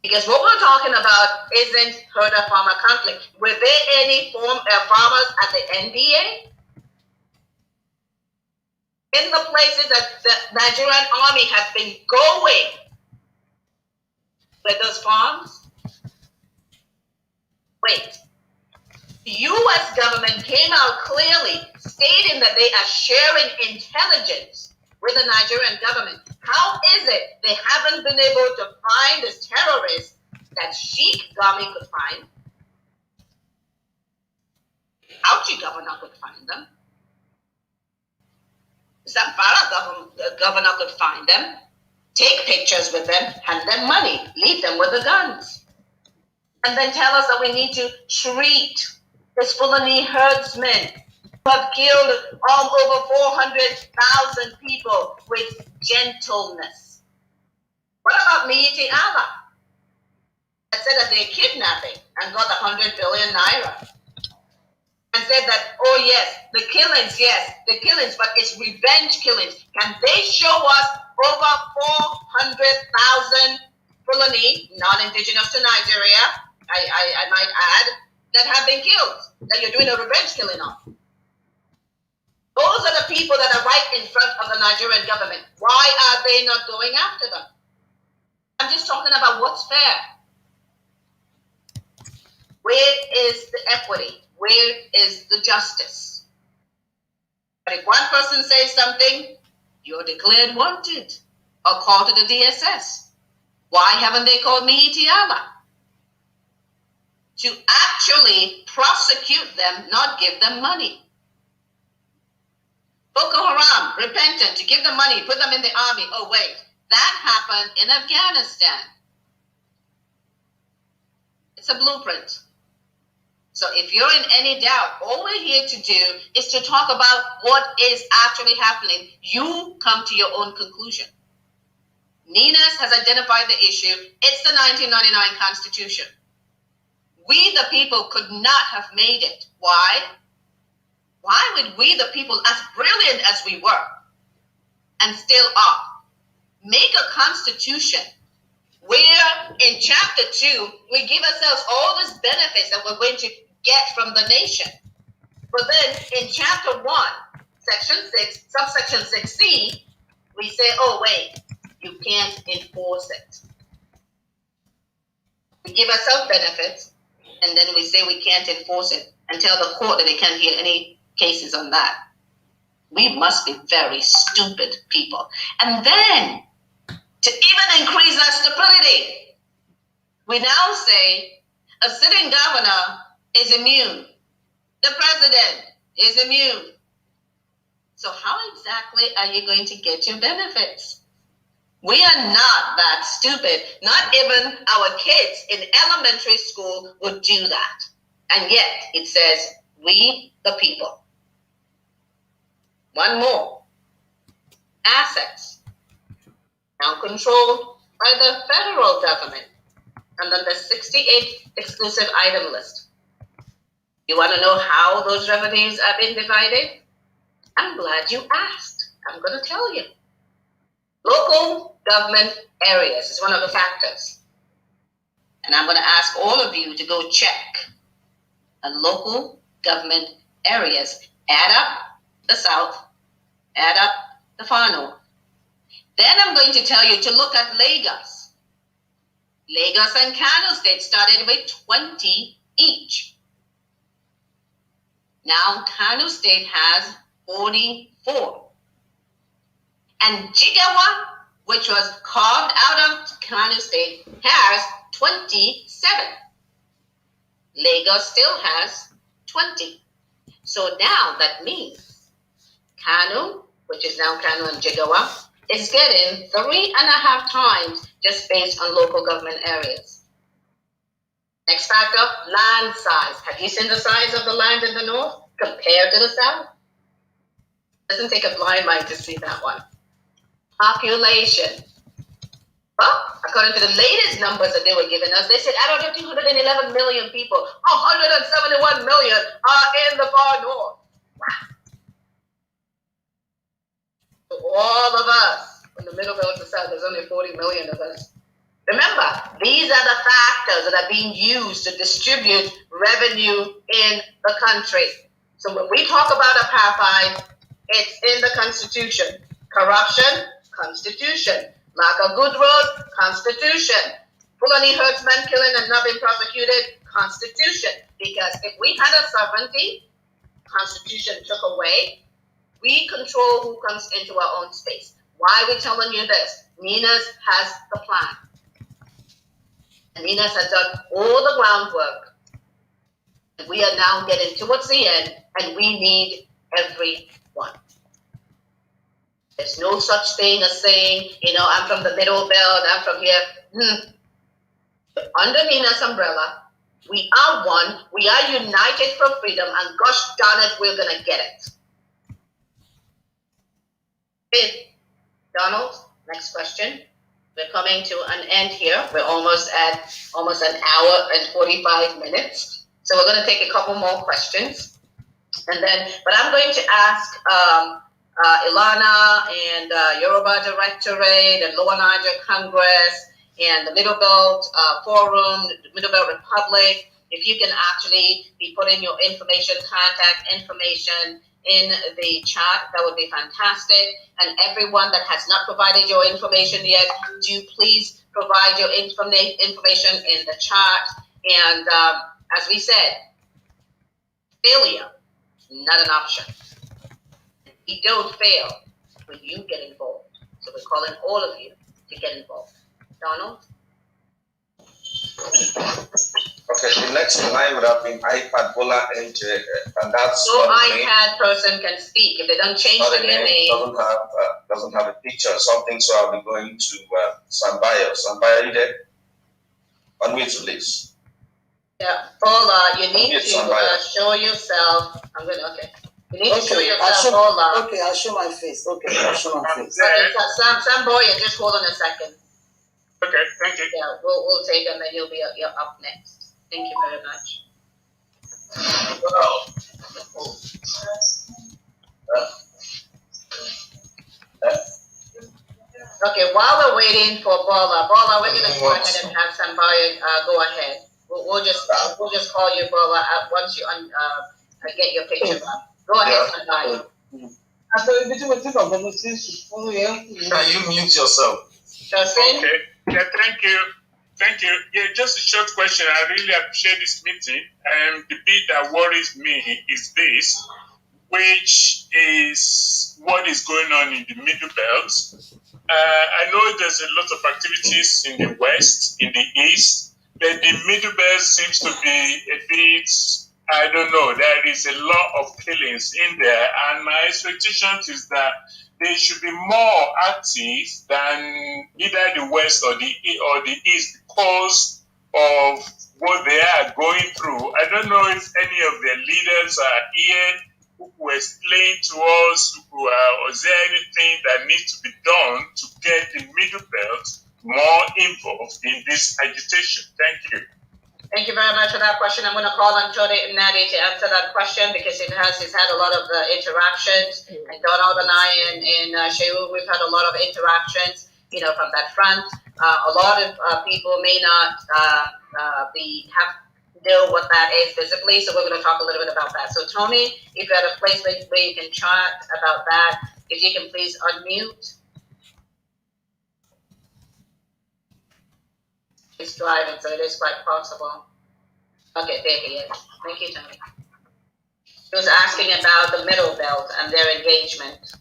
Because what we're talking about isn't herder-farmer conflict. Were there any farmers at the NBA? In the places that the Nigerian army has been going, were those farms? Wait. The U.S. government came out clearly stating that they are sharing intelligence with the Nigerian government. How is it they haven't been able to find this terrorist that Sheikh Gami could find? Auchi governor could find them. Zamfara governor could find them, take pictures with them, hand them money, leave them with the guns. And then tell us that we need to treat this Fulani herdsmen who have killed over 400,000 people with gentleness. What about Miiti Allah? That said that they're kidnapping and got 100 billion naira. And said that, oh yes, the killings, but it's revenge killings. Can they show us over 400,000 Fulani, non-indigenous to Nigeria, I might add, that have been killed, that you're doing a revenge killing on? Those are the people that are right in front of the Nigerian government. Why are they not going after them? I'm just talking about what's fair. Where is the equity? Where is the justice? But if one person says something, you're declared wanted or called to the DSS. Why haven't they called me Itiala? To actually prosecute them, not give them money. Boko Haram, repentant, to give them money, put them in the army. Oh, wait, that happened in Afghanistan. It's a blueprint. So if you're in any doubt, all we're here to do is to talk about what is actually happening. You come to your own conclusion. NINAS has identified the issue. It's the 1999 Constitution. We, the people, could not have made it. Why? Why would we, the people, as brilliant as we were, and still are, make a constitution where in chapter 2, we give ourselves all these benefits that we're going to get from the nation. But then in chapter 1, section 6, subsection 6C, we say, oh, wait, you can't enforce it. We give ourselves benefits, and then we say we can't enforce it and tell the court that they can't hear any cases on that. We must be very stupid people. And then, to even increase our stupidity, we now say a sitting governor is immune. The president is immune. So how exactly are you going to get your benefits? We are not that stupid. Not even our kids in elementary school would do that. And yet it says, we the people. One more. Assets. Now controlled by the federal government under the 68 exclusive item list. You want to know how those revenues are being divided? I'm glad you asked. I'm going to tell you. Local government areas is one of the factors. And I'm going to ask all of you to go check the local government areas. Add up the South, add up the far north. Then I'm going to tell you to look at Lagos. Lagos and Kano State started with 20 each. Now Kano State has 44. And Jigawa, which was carved out of Kano State, has 27. Lagos still has 20. So now that means Kano, which is now Kano and Jigawa, is getting 3.5 times just based on local government areas. Next factor, land size. Have you seen the size of the land in the north compared to the south? Doesn't take a blind mind to see that one. Population. Well, according to the latest numbers that they were giving us, they said out of 211 million people, 171 million are in the far north. Wow. So all of us in the middle belt of the south, there's only 40 million of us. Remember, these are the factors that are being used to distribute revenue in the country. So when we talk about apartheid, it's in the Constitution. Corruption, Constitution. Lack of good road, Constitution. Fulani herdsmen killing and not being prosecuted, Constitution. Because if we had a sovereignty, Constitution took away, we control who comes into our own space. Why are we telling you this? NINAS has the plan. And NINAS has done all the groundwork. And we are now getting towards the end, and we need everyone. There's no such thing as saying, I'm from the middle belt, I'm from here. Under NINAS umbrella, we are one, we are united for freedom, and gosh darn it, we're going to get it. Okay, Donald, next question. We're coming to an end here. We're almost at an hour and 45 minutes. So we're going to take a couple more questions. But I'm going to ask Ilana and Yoruba Directorate and Lower Niger Congress and the Middle Belt Forum, the Middle Belt Republic, if you can actually be putting your information, contact information, in the chat, that would be fantastic. And everyone that has not provided your information yet, do please provide your information in the chat. And as we said, failure, not an option. We don't fail when you get involved. So we're calling all of you to get involved. Donald? Okay, the next in line would have been iPad Bola NJ, and that's no iPad person can speak if they don't change the name. Doesn't have a picture or something, so I'll be going to Sambayo. Sambayo, you there? Unmute, please. Yeah, Bola, you need to show yourself. I'm good. Okay. You need to show yourself, Bola. Okay, I'll show my face. Okay, I'll show my face. Okay, Samboya, just hold on a second. Okay, thank you. Yeah, we'll take them, and you're up next. Thank you very much. Okay, while we're waiting for Bola, we're gonna go ahead and have somebody go ahead. We'll just call you Bola once you get your picture up. Go ahead, somebody. Can you mute yourself? Justin? Okay. Yeah, thank you. Yeah, just a short question. I really appreciate this meeting. And the bit that worries me is this, which is what is going on in the Middle Belt. I know there's a lot of activities in the West, in the East, but the Middle Belt seems to be a bit, I don't know, there is a lot of killings in there. And my expectation is that they should be more active than either the West or the East because of what they are going through. I don't know if any of their leaders are here who will explain to us, or is there anything that needs to be done to get the Middle Belt more involved in this agitation? Thank you. Thank you very much for that question. I'm going to call on Nnadi to answer that question because he's had a lot of interactions. And Donald and I and Shehu, we've had a lot of interactions, from that front. A lot of people may not know what that is visibly, so we're going to talk a little bit about that. So Tony, if you're at a place where you can chat about that, if you can please unmute. He's driving, so it is quite possible. Okay, there he is. Thank you, Tony. He was asking about the Middle Belt and their engagement.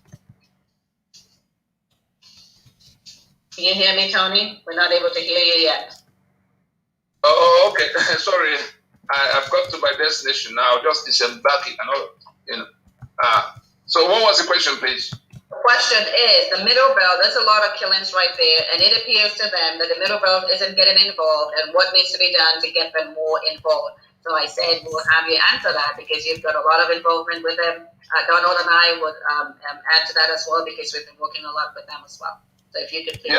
Can you hear me, Tony? We're not able to hear you yet. Oh, okay. Sorry. I've got to my destination now. Just disembarking and all, So what was the question, please? The question is, the Middle Belt, there's a lot of killings right there, and it appears to them that the Middle Belt isn't getting involved, and what needs to be done to get them more involved. So I said we'll have you answer that because you've got a lot of involvement with them. Donald and I would add to that as well because we've been working a lot with them as well. So if you could please.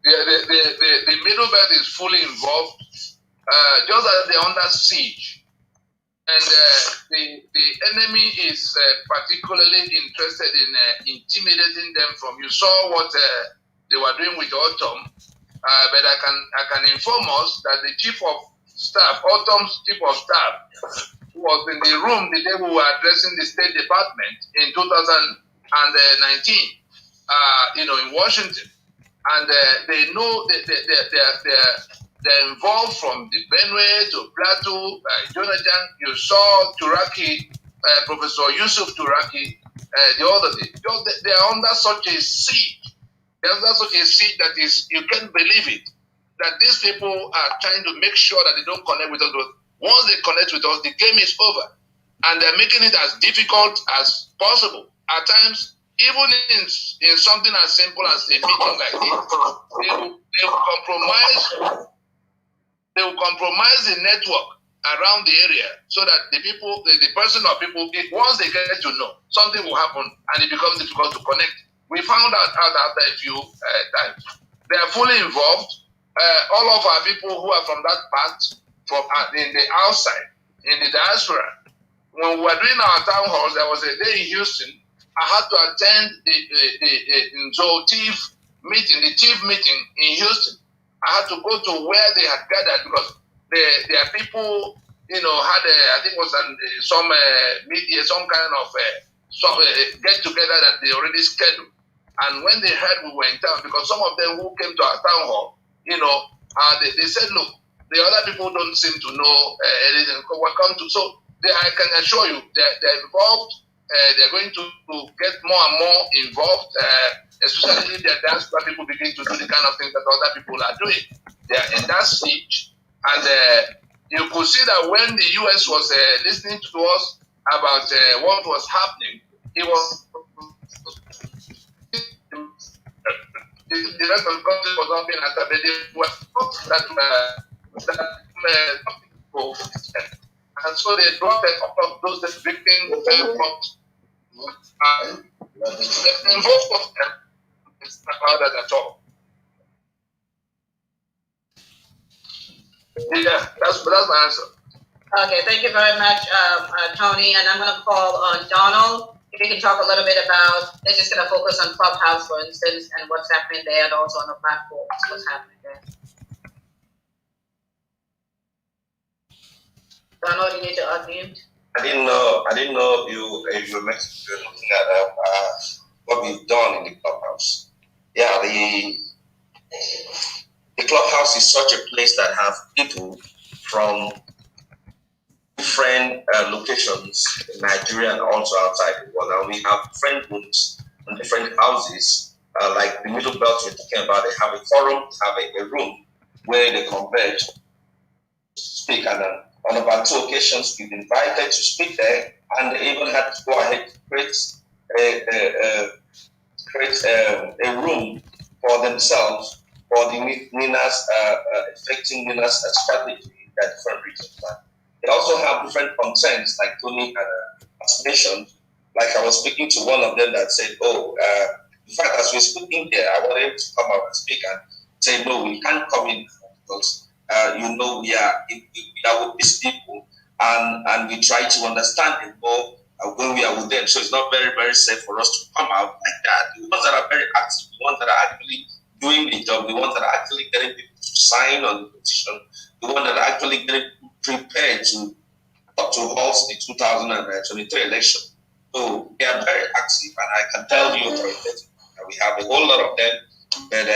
The Middle Belt is fully involved, just as they're under siege. And the enemy is particularly interested in intimidating them from. You saw what they were doing with Autumn, but I can inform us that the chief of staff, Autumn's chief of staff, was in the room the day we were addressing the State Department in 2019, in Washington, and they know they're involved from the Benue to Plateau. Jonathan, you saw Turaki, Professor Yusuf Turaki, the other day. They are under such a siege. They're under such a siege that is, you can't believe it, that these people are trying to make sure that they don't connect with us. Once they connect with us, the game is over. And they're making it as difficult as possible. At times, even in something as simple as a meeting like this, they will compromise. They will compromise the network around the area so that the people, the person or people, once they get to know, something will happen and it becomes difficult to connect. We found out after a few times. They are fully involved. All of our people who are from that part, from in the outside, in the diaspora, when we were doing our town halls, there was a day in Houston, I had to attend the chief meeting in Houston. I had to go to where they had gathered because there are people, had I think it was some media, some kind of get together that they already scheduled. And when they heard we were in town, because some of them who came to our town hall, they said, look, the other people don't seem to know anything. Welcome to. So I can assure you they're involved. They're going to get more and more involved, especially if their diaspora people begin to do the kind of things that other people are doing. They are in that stage. And you could see that when the US was listening to us about what was happening, it was the rest of the country was not being attacked. They were that and so they brought a couple of those victims it's not about that at all. Yeah, that's my answer. Okay, thank you very much, Tony. And I'm going to call on Donald. If you can talk a little bit about, they're just going to focus on Clubhouse, for instance, and what's happening there, and also on the platforms, what's happening there. Donald, you need to unmute. I didn't know you were looking at what we've done in the Clubhouse. Yeah, the Clubhouse is such a place that have people from different locations in Nigeria and also outside the world. And we have different rooms and different houses, like the Middle Belt we're talking about. They have a forum, have a room where they converge, speak, and on about 2 occasions we've been invited to speak there, and they even had to go ahead to create a room for themselves for the NINAS, affecting NINAS strategy in their different regions. They also have different concerns, like Tony has mentioned. Like I was speaking to one of them that said, in fact, as we're speaking here, I wanted him to come out and speak and say, no, we can't come in because, we are with these people and we try to understand them more when we are with them. So it's not very, very safe for us to come out like that. The ones that are very active, the ones that are actually doing the job, the ones that are actually getting people to sign on the petition, the ones that are actually getting prepared to halt the 2023 election. So they are very active, and I can tell you authoritatively that we have a whole lot of them. But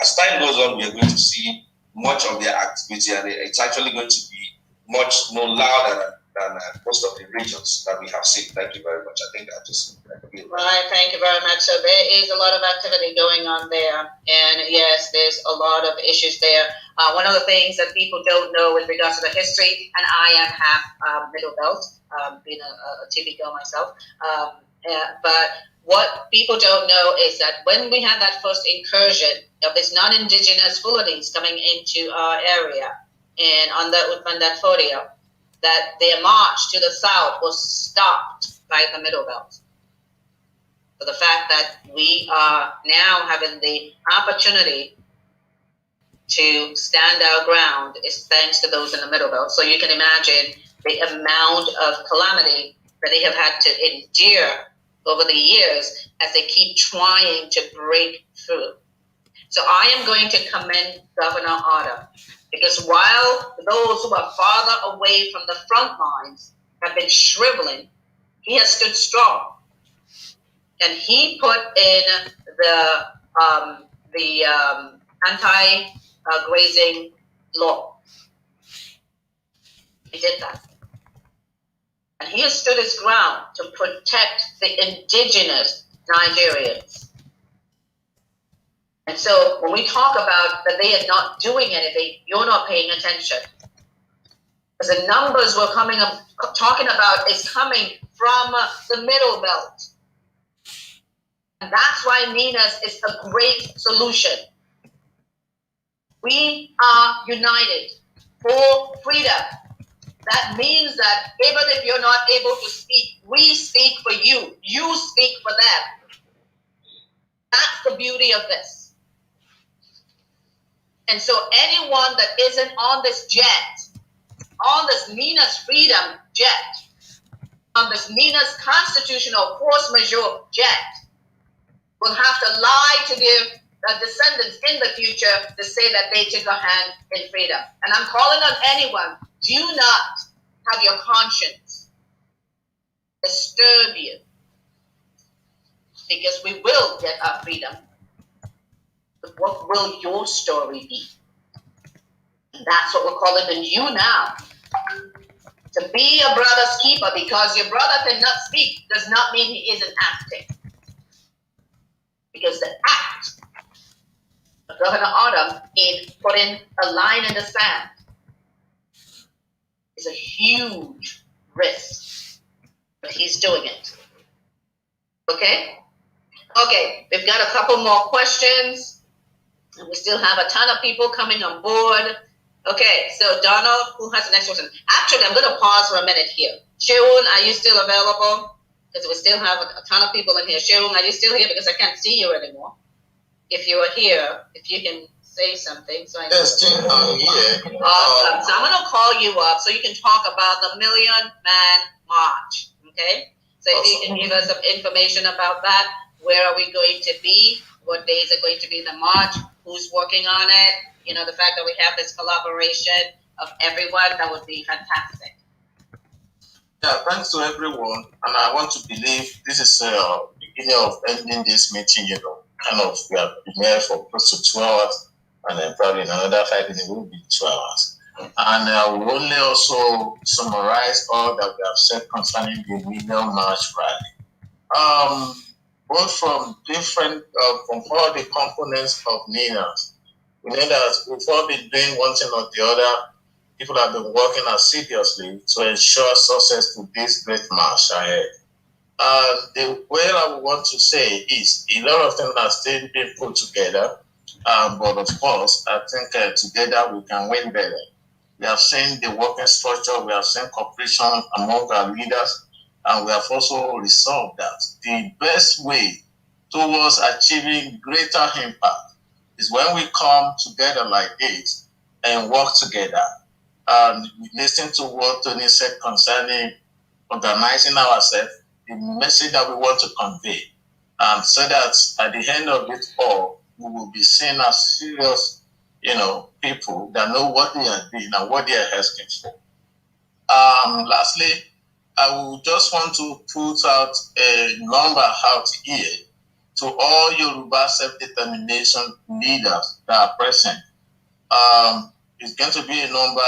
as time goes on, we are going to see much of their activity, and it's actually going to be much more louder than most of the regions that we have seen. Thank you very much. I think that just right. Thank you very much. So there is a lot of activity going on there, and yes, there's a lot of issues there. One of the things that people don't know with regards to the history, and I am half Middle Belt, being a TV girl myself, but what people don't know is that when we had that first incursion of this non-indigenous Fulanese coming into our area and on the Utmandatfodia, that their march to the south was stopped by the Middle Belt. So the fact that we are now having the opportunity to stand our ground is thanks to those in the Middle Belt. So you can imagine the amount of calamity that they have had to endure over the years as they keep trying to break through. So I am going to commend Governor Otter, because while those who are farther away from the front lines have been shriveling, he has stood strong. And he put in the anti-grazing law. He did that. And he has stood his ground to protect the indigenous Nigerians. And so when we talk about that they are not doing anything, you're not paying attention. Because the numbers we're talking about is coming from the Middle Belt. And that's why NINAS is a great solution. We are united for freedom. That means that even if you're not able to speak, we speak for you. You speak for them. That's the beauty of this. And so anyone that isn't on this jet, on this NINAS freedom jet, on this NINAS constitutional force majeure jet, will have to lie to their descendants in the future to say that they took a hand in freedom. And I'm calling on anyone do not have your conscience disturb you, because we will get our freedom. But what will your story be? And that's what we're calling the you now. To be a brother's keeper, because your brother cannot speak does not mean he isn't acting. Because the act of Governor Autumn in putting a line in the sand is a huge risk, but he's doing it. Okay? Okay, we've got a couple more questions, and we still have a ton of people coming on board. Okay, so Donald, who has the next question? Actually, I'm going to pause for a minute here. Sharon, are you still available? Because we still have a ton of people in here. Sharon, are you still here? Because I can't see you anymore. If you are here, if you can say something. So I know. Yes, I'm here. Awesome. So I'm going to call you up so you can talk about the Million Man March. Okay? So if you can give us some information about that, where are we going to be? What days are going to be the march? Who's working on it? You know, the fact that we have this collaboration of everyone, that would be fantastic. Yeah, thanks to everyone. And I want to believe this is the beginning of ending this meeting, you know. Kind of, we have been here for close to 2 hours, and then probably in another 5 minutes will be 2 hours. And we will only also summarize all that we have said concerning the Million March rally. Both from different, from all the components of NINAS. We know that we've all been doing one thing or the other. People have been working assiduously to ensure success to this great march ahead. The way I would want to say is a lot of things are still being put together, but of course, I think together we can win better. We have seen the working structure, we have seen cooperation among our leaders, and we have also resolved that the best way towards achieving greater impact is when we come together like this and work together. And we listen to what Tony said concerning organizing ourselves, the message that we want to convey, and so that at the end of it all, we will be seen as serious, you know, people that know what they are doing and what they are asking for. Lastly, I would just want to put out a number out here to all Yoruba self-determination leaders that are present. It's going to be a number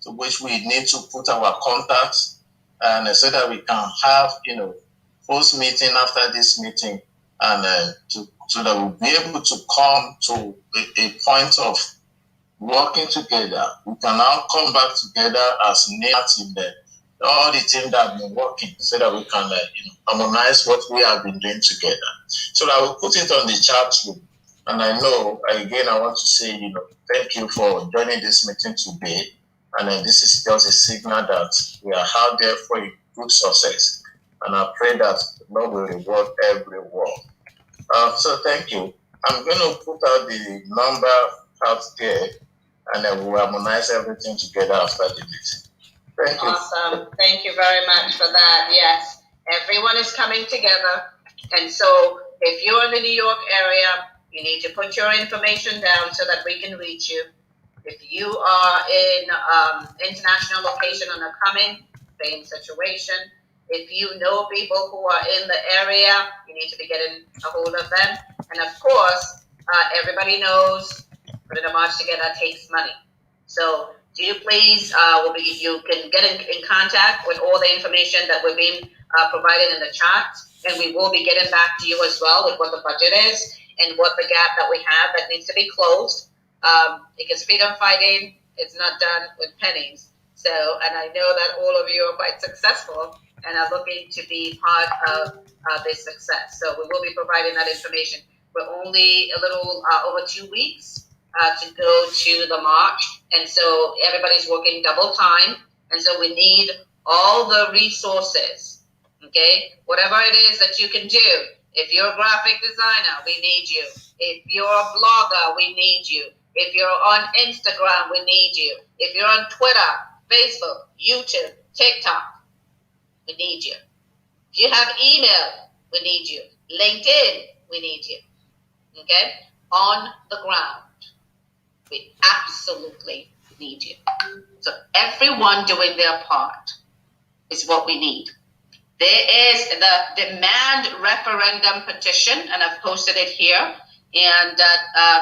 to which we need to put our contacts, and so that we can have, you know, post meeting after this meeting, and so that we'll be able to come to a point of working together. We can now come back together as NINAS in there. All the team that have been working, so that we can harmonize what we have been doing together. So I will put it on the chat room. And I know, again, I want to say, you know, thank you for joining this meeting today. And this is just a signal that we are out there for a good success. And I pray that the Lord will reward everyone. So thank you. I'm going to put out the number out there, and then we'll harmonize everything together after the meeting. Thank you. Awesome. Thank you very much for that. Yes, everyone is coming together. And so if you're in the New York area, you need to put your information down so that we can reach you. If you are in international location and are coming, same situation. If you know people who are in the area, you need to be getting a hold of them. And of course, everybody knows putting a march together takes money. So do you please, you can get in contact with all the information that we're being provided in the chat, and we will be getting back to you as well with what the budget is and what the gap that we have that needs to be closed. Because freedom fighting is not done with pennies. So, and I know that all of you are quite successful and are looking to be part of this success. So we will be providing that information. We're only a little over 2 weeks to go to the march. And so everybody's working double time. And so we need all the resources, okay? Whatever it is that you can do. If you're a graphic designer, we need you. If you're a blogger, we need you. If you're on Instagram, we need you. If you're on Twitter, Facebook, YouTube, TikTok, we need you. If you have email, we need you. LinkedIn, we need you. Okay? On the ground, we absolutely need you. So everyone doing their part is what we need. There is the demand referendum petition, and I've posted it here. And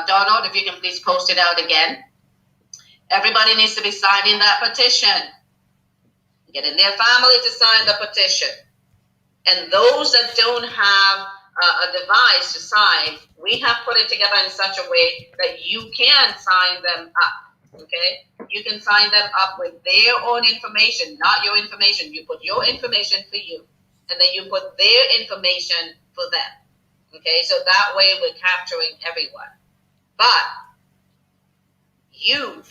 Donald, if you can please post it out again. Everybody needs to be signing that petition. Getting their family to sign the petition. And those that don't have a device to sign, we have put it together in such a way that you can sign them up, okay? You can sign them up with their own information, not your information. You put your information for you, and then you put their information for them, okay? So that way we're capturing everyone. But you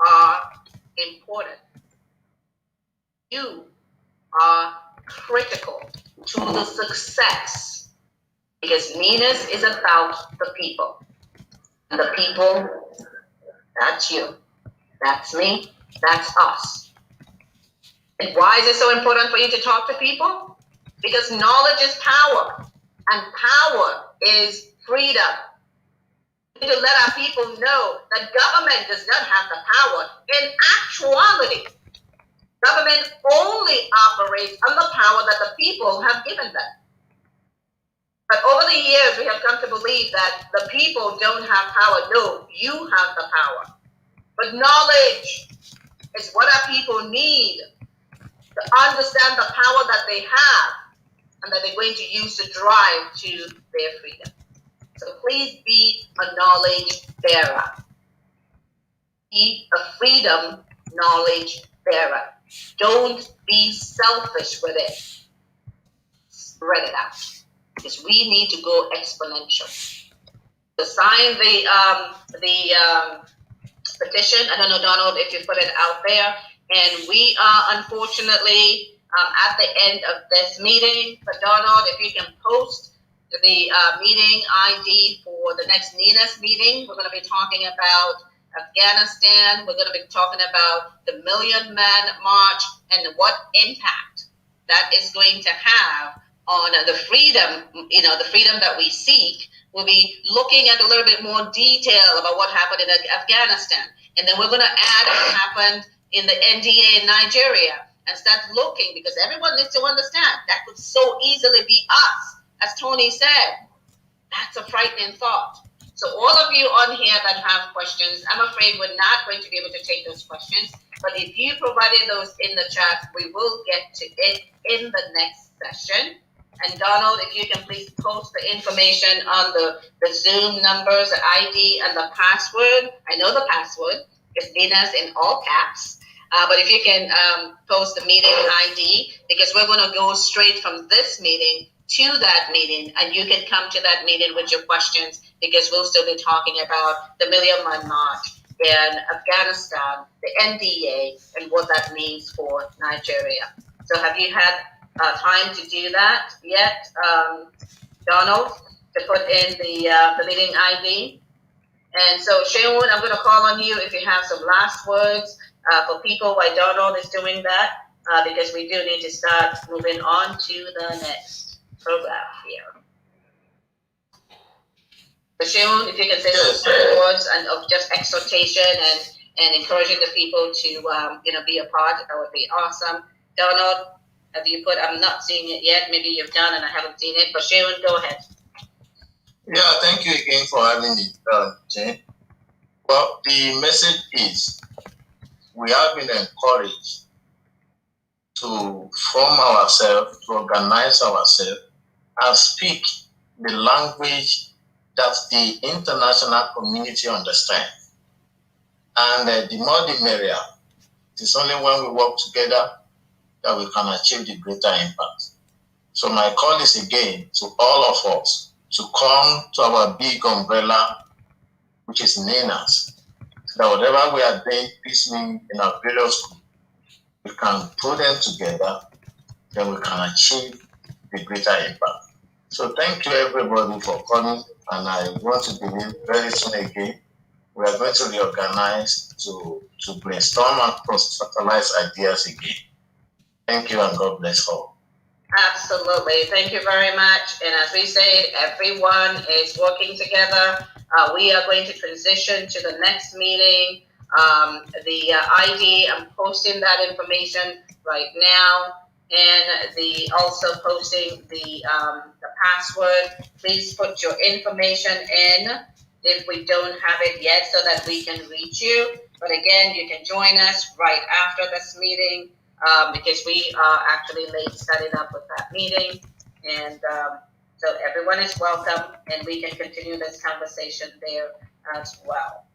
are important. You are critical to the success, because NINAS is about the people. And the people, that's you, that's me, that's us. And why is it so important for you to talk to people? Because knowledge is power, and power is freedom. We need to let our people know that government does not have the power. In actuality, government only operates on the power that the people have given them. But over the years, we have come to believe that the people don't have power. No, you have the power. But knowledge is what our people need to understand the power that they have and that they're going to use to drive to their freedom. So please be a knowledge bearer. Be a freedom knowledge bearer. Don't be selfish with it. Spread it out, because we need to go exponential. To sign the petition, I don't know, Donald, if you put it out there, and we are unfortunately at the end of this meeting. But Donald, if you can post the meeting ID for the next NINAS meeting, we're going to be talking about Afghanistan. We're going to be talking about the Million Man March and what impact that is going to have on the freedom, the freedom that we seek. We'll be looking at a little bit more detail about what happened in Afghanistan. And then we're going to add what happened in the NDA in Nigeria and start looking, because everyone needs to understand that could so easily be us. As Tony said, that's a frightening thought. So all of you on here that have questions, I'm afraid we're not going to be able to take those questions. But if you provided those in the chat, we will get to it in the next session. And Donald, if you can please post the information on the Zoom numbers, the ID, and the password. I know the password. It's NINAS in all caps. But if you can post the meeting ID, because we're going to go straight from this meeting to that meeting, and you can come to that meeting with your questions, because we'll still be talking about the Million Man March in Afghanistan, the NDA, and what that means for Nigeria. So have you had time to do that yet, Donald, to put in the meeting ID? And so, Shaun, I'm going to call on you if you have some last words for people while Donald is doing that, because we do need to start moving on to the next program here. So, Shaun, if you can say some words and of just exhortation and encouraging the people to be a part, that would be awesome. Donald, have you put? I'm not seeing it yet. Maybe you've done and I haven't seen it. But Shaun, go ahead. Yeah, thank you again for having me, Jane. Well, the message is we have been encouraged to form ourselves, to organize ourselves, and speak the language that the international community understands. And the more the merrier. It's only when we work together that we can achieve the greater impact. So my call is again to all of us to come to our big umbrella, which is NINAS, so that whatever we are doing piecemeal in our various schools, we can put them together, then we can achieve the greater impact. So thank you everybody for coming, and I want to believe very soon again, we are going to reorganize to brainstorm and cross-fertilize ideas again. Thank you, and God bless all. Absolutely. Thank you very much. And as we said, everyone is working together. We are going to transition to the next meeting The ID, I'm posting that information right now, and also posting the password. Please put your information in if we don't have it yet, so that we can reach you. But again, you can join us right after this meeting, because we are actually late setting up with that meeting, and so everyone is welcome, and we can continue this conversation there as well.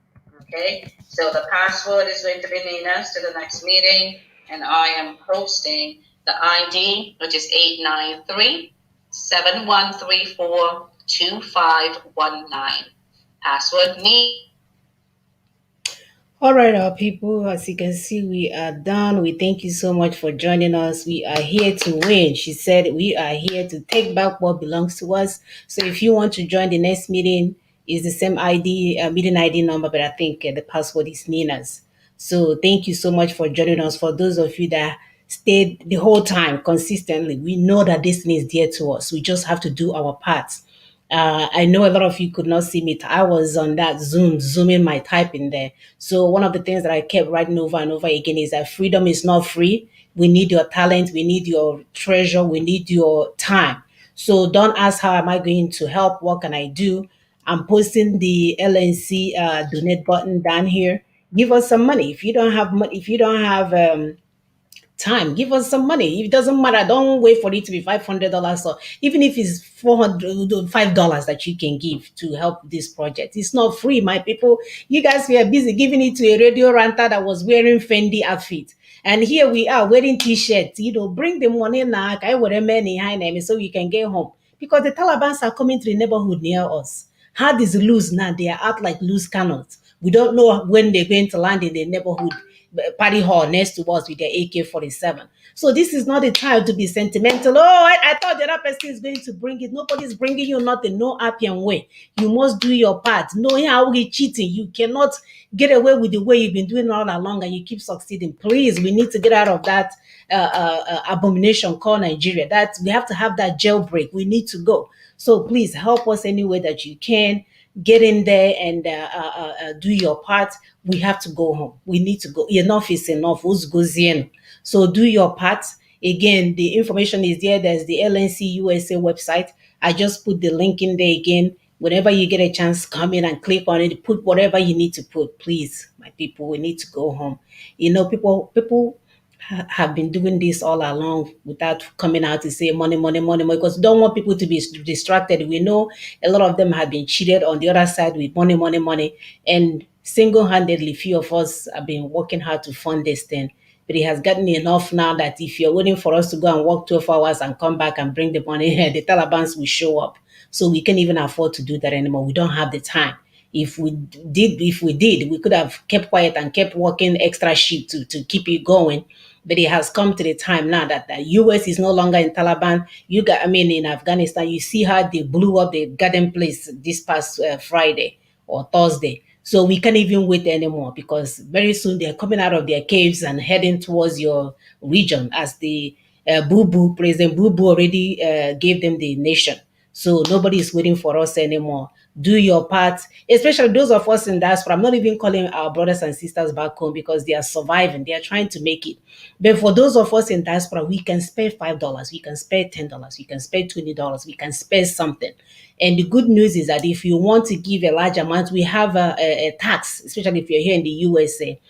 Okay, so the password is going to be NINAS to the next meeting, and I am posting the ID, which is 893-7134-2519. Password NINAS. All right, our people, as you can see, we are done. We thank you so much for joining us. We are here to win. She said we are here to take back what belongs to us. So if you want to join the next meeting, it's the same ID, meeting ID number, but I think the password is NINAS. So thank you so much for joining us. For those of you that stayed the whole time consistently, we know that this thing is dear to us. We just have to do our part. I know a lot of you could not see me. I was on that zooming my typing there. So one of the things that I kept writing over and over again is that freedom is not free. We need your talent. We need your treasure. We need your time. So don't ask how am I going to help? What can I do? I'm posting the LNC donate button down here. Give us some money. If you don't have money, if you don't have time, give us some money. It doesn't matter. Don't wait for it to be $500, or even if it's $5 that you can give to help this project. It's not free, my people. You guys were busy giving it to a radio ranter that was wearing Fendi outfit, and here we are wearing t-shirts. Bring the money now, so we can get home, because the Talibans are coming to the neighborhood near us. Hard is loose now. They are out like loose cannons. We don't know when they're going to land in the neighborhood party hall next to us with their AK-47. So this is not the time to be sentimental. Oh, I thought the other person is going to bring it. Nobody's bringing you nothing. No Appian way. You must do your part. No how we cheating. You cannot get away with the way you've been doing all along, and you keep succeeding. Please, we need to get out of that abomination called Nigeria. That we have to have that jailbreak. We need to go. So please help us any way that you can. Get in there and do your part. We have to go home. We need to go. Enough is enough. Who's goes in? So do your part. Again, the information is there. There's the LNC USA website. I just put the link in there again. Whenever you get a chance, come in and click on it. Put whatever you need to put. Please, my people, we need to go home. People have been doing this all along without coming out to say money, because we don't want people to be distracted. We know a lot of them have been cheated on the other side with money, and single-handedly, few of us have been working hard to fund this thing. But it has gotten enough now that if you're waiting for us to go and work 12 hours and come back and bring the money, the Taliban will show up. So we can't even afford to do that anymore. We don't have the time. If we did, we could have kept quiet and kept working extra shift to keep it going. But it has come to the time now that the US is no longer in Taliban. In Afghanistan, you see how they blew up the garden place this past Friday or Thursday. So we can't even wait anymore, because very soon they're coming out of their caves and heading towards your region, as the President Bubu already gave them the nation. So nobody is waiting for us anymore. Do your part, especially those of us in diaspora. I'm not even calling our brothers and sisters back home, because they are surviving. They are trying to make it. But for those of us in diaspora, we can spare $5, we can spare $10, we can spare $20, we can spare something. And the good news is that if you want to give a large amount, we have a tax, especially if you're here in the USA,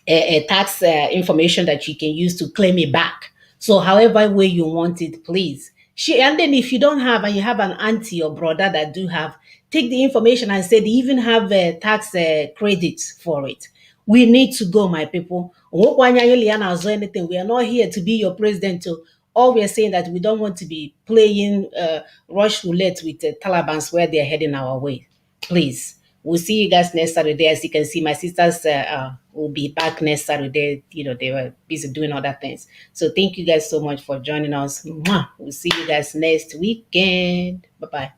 a tax information that you can use to claim it back. So however way you want it, please. And then if you don't have, and you have an auntie or brother that do have, take the information and say they even have tax credits for it. We need to go, my people. Anything. We are not here to be your president. All we are saying that we don't want to be playing rush roulette with the Taliban where they're heading our way. Please. We'll see you guys next Saturday. As you can see, my sisters will be back next Saturday. They were busy doing other things. So thank you guys so much for joining us. We'll see you guys next weekend. Bye-bye.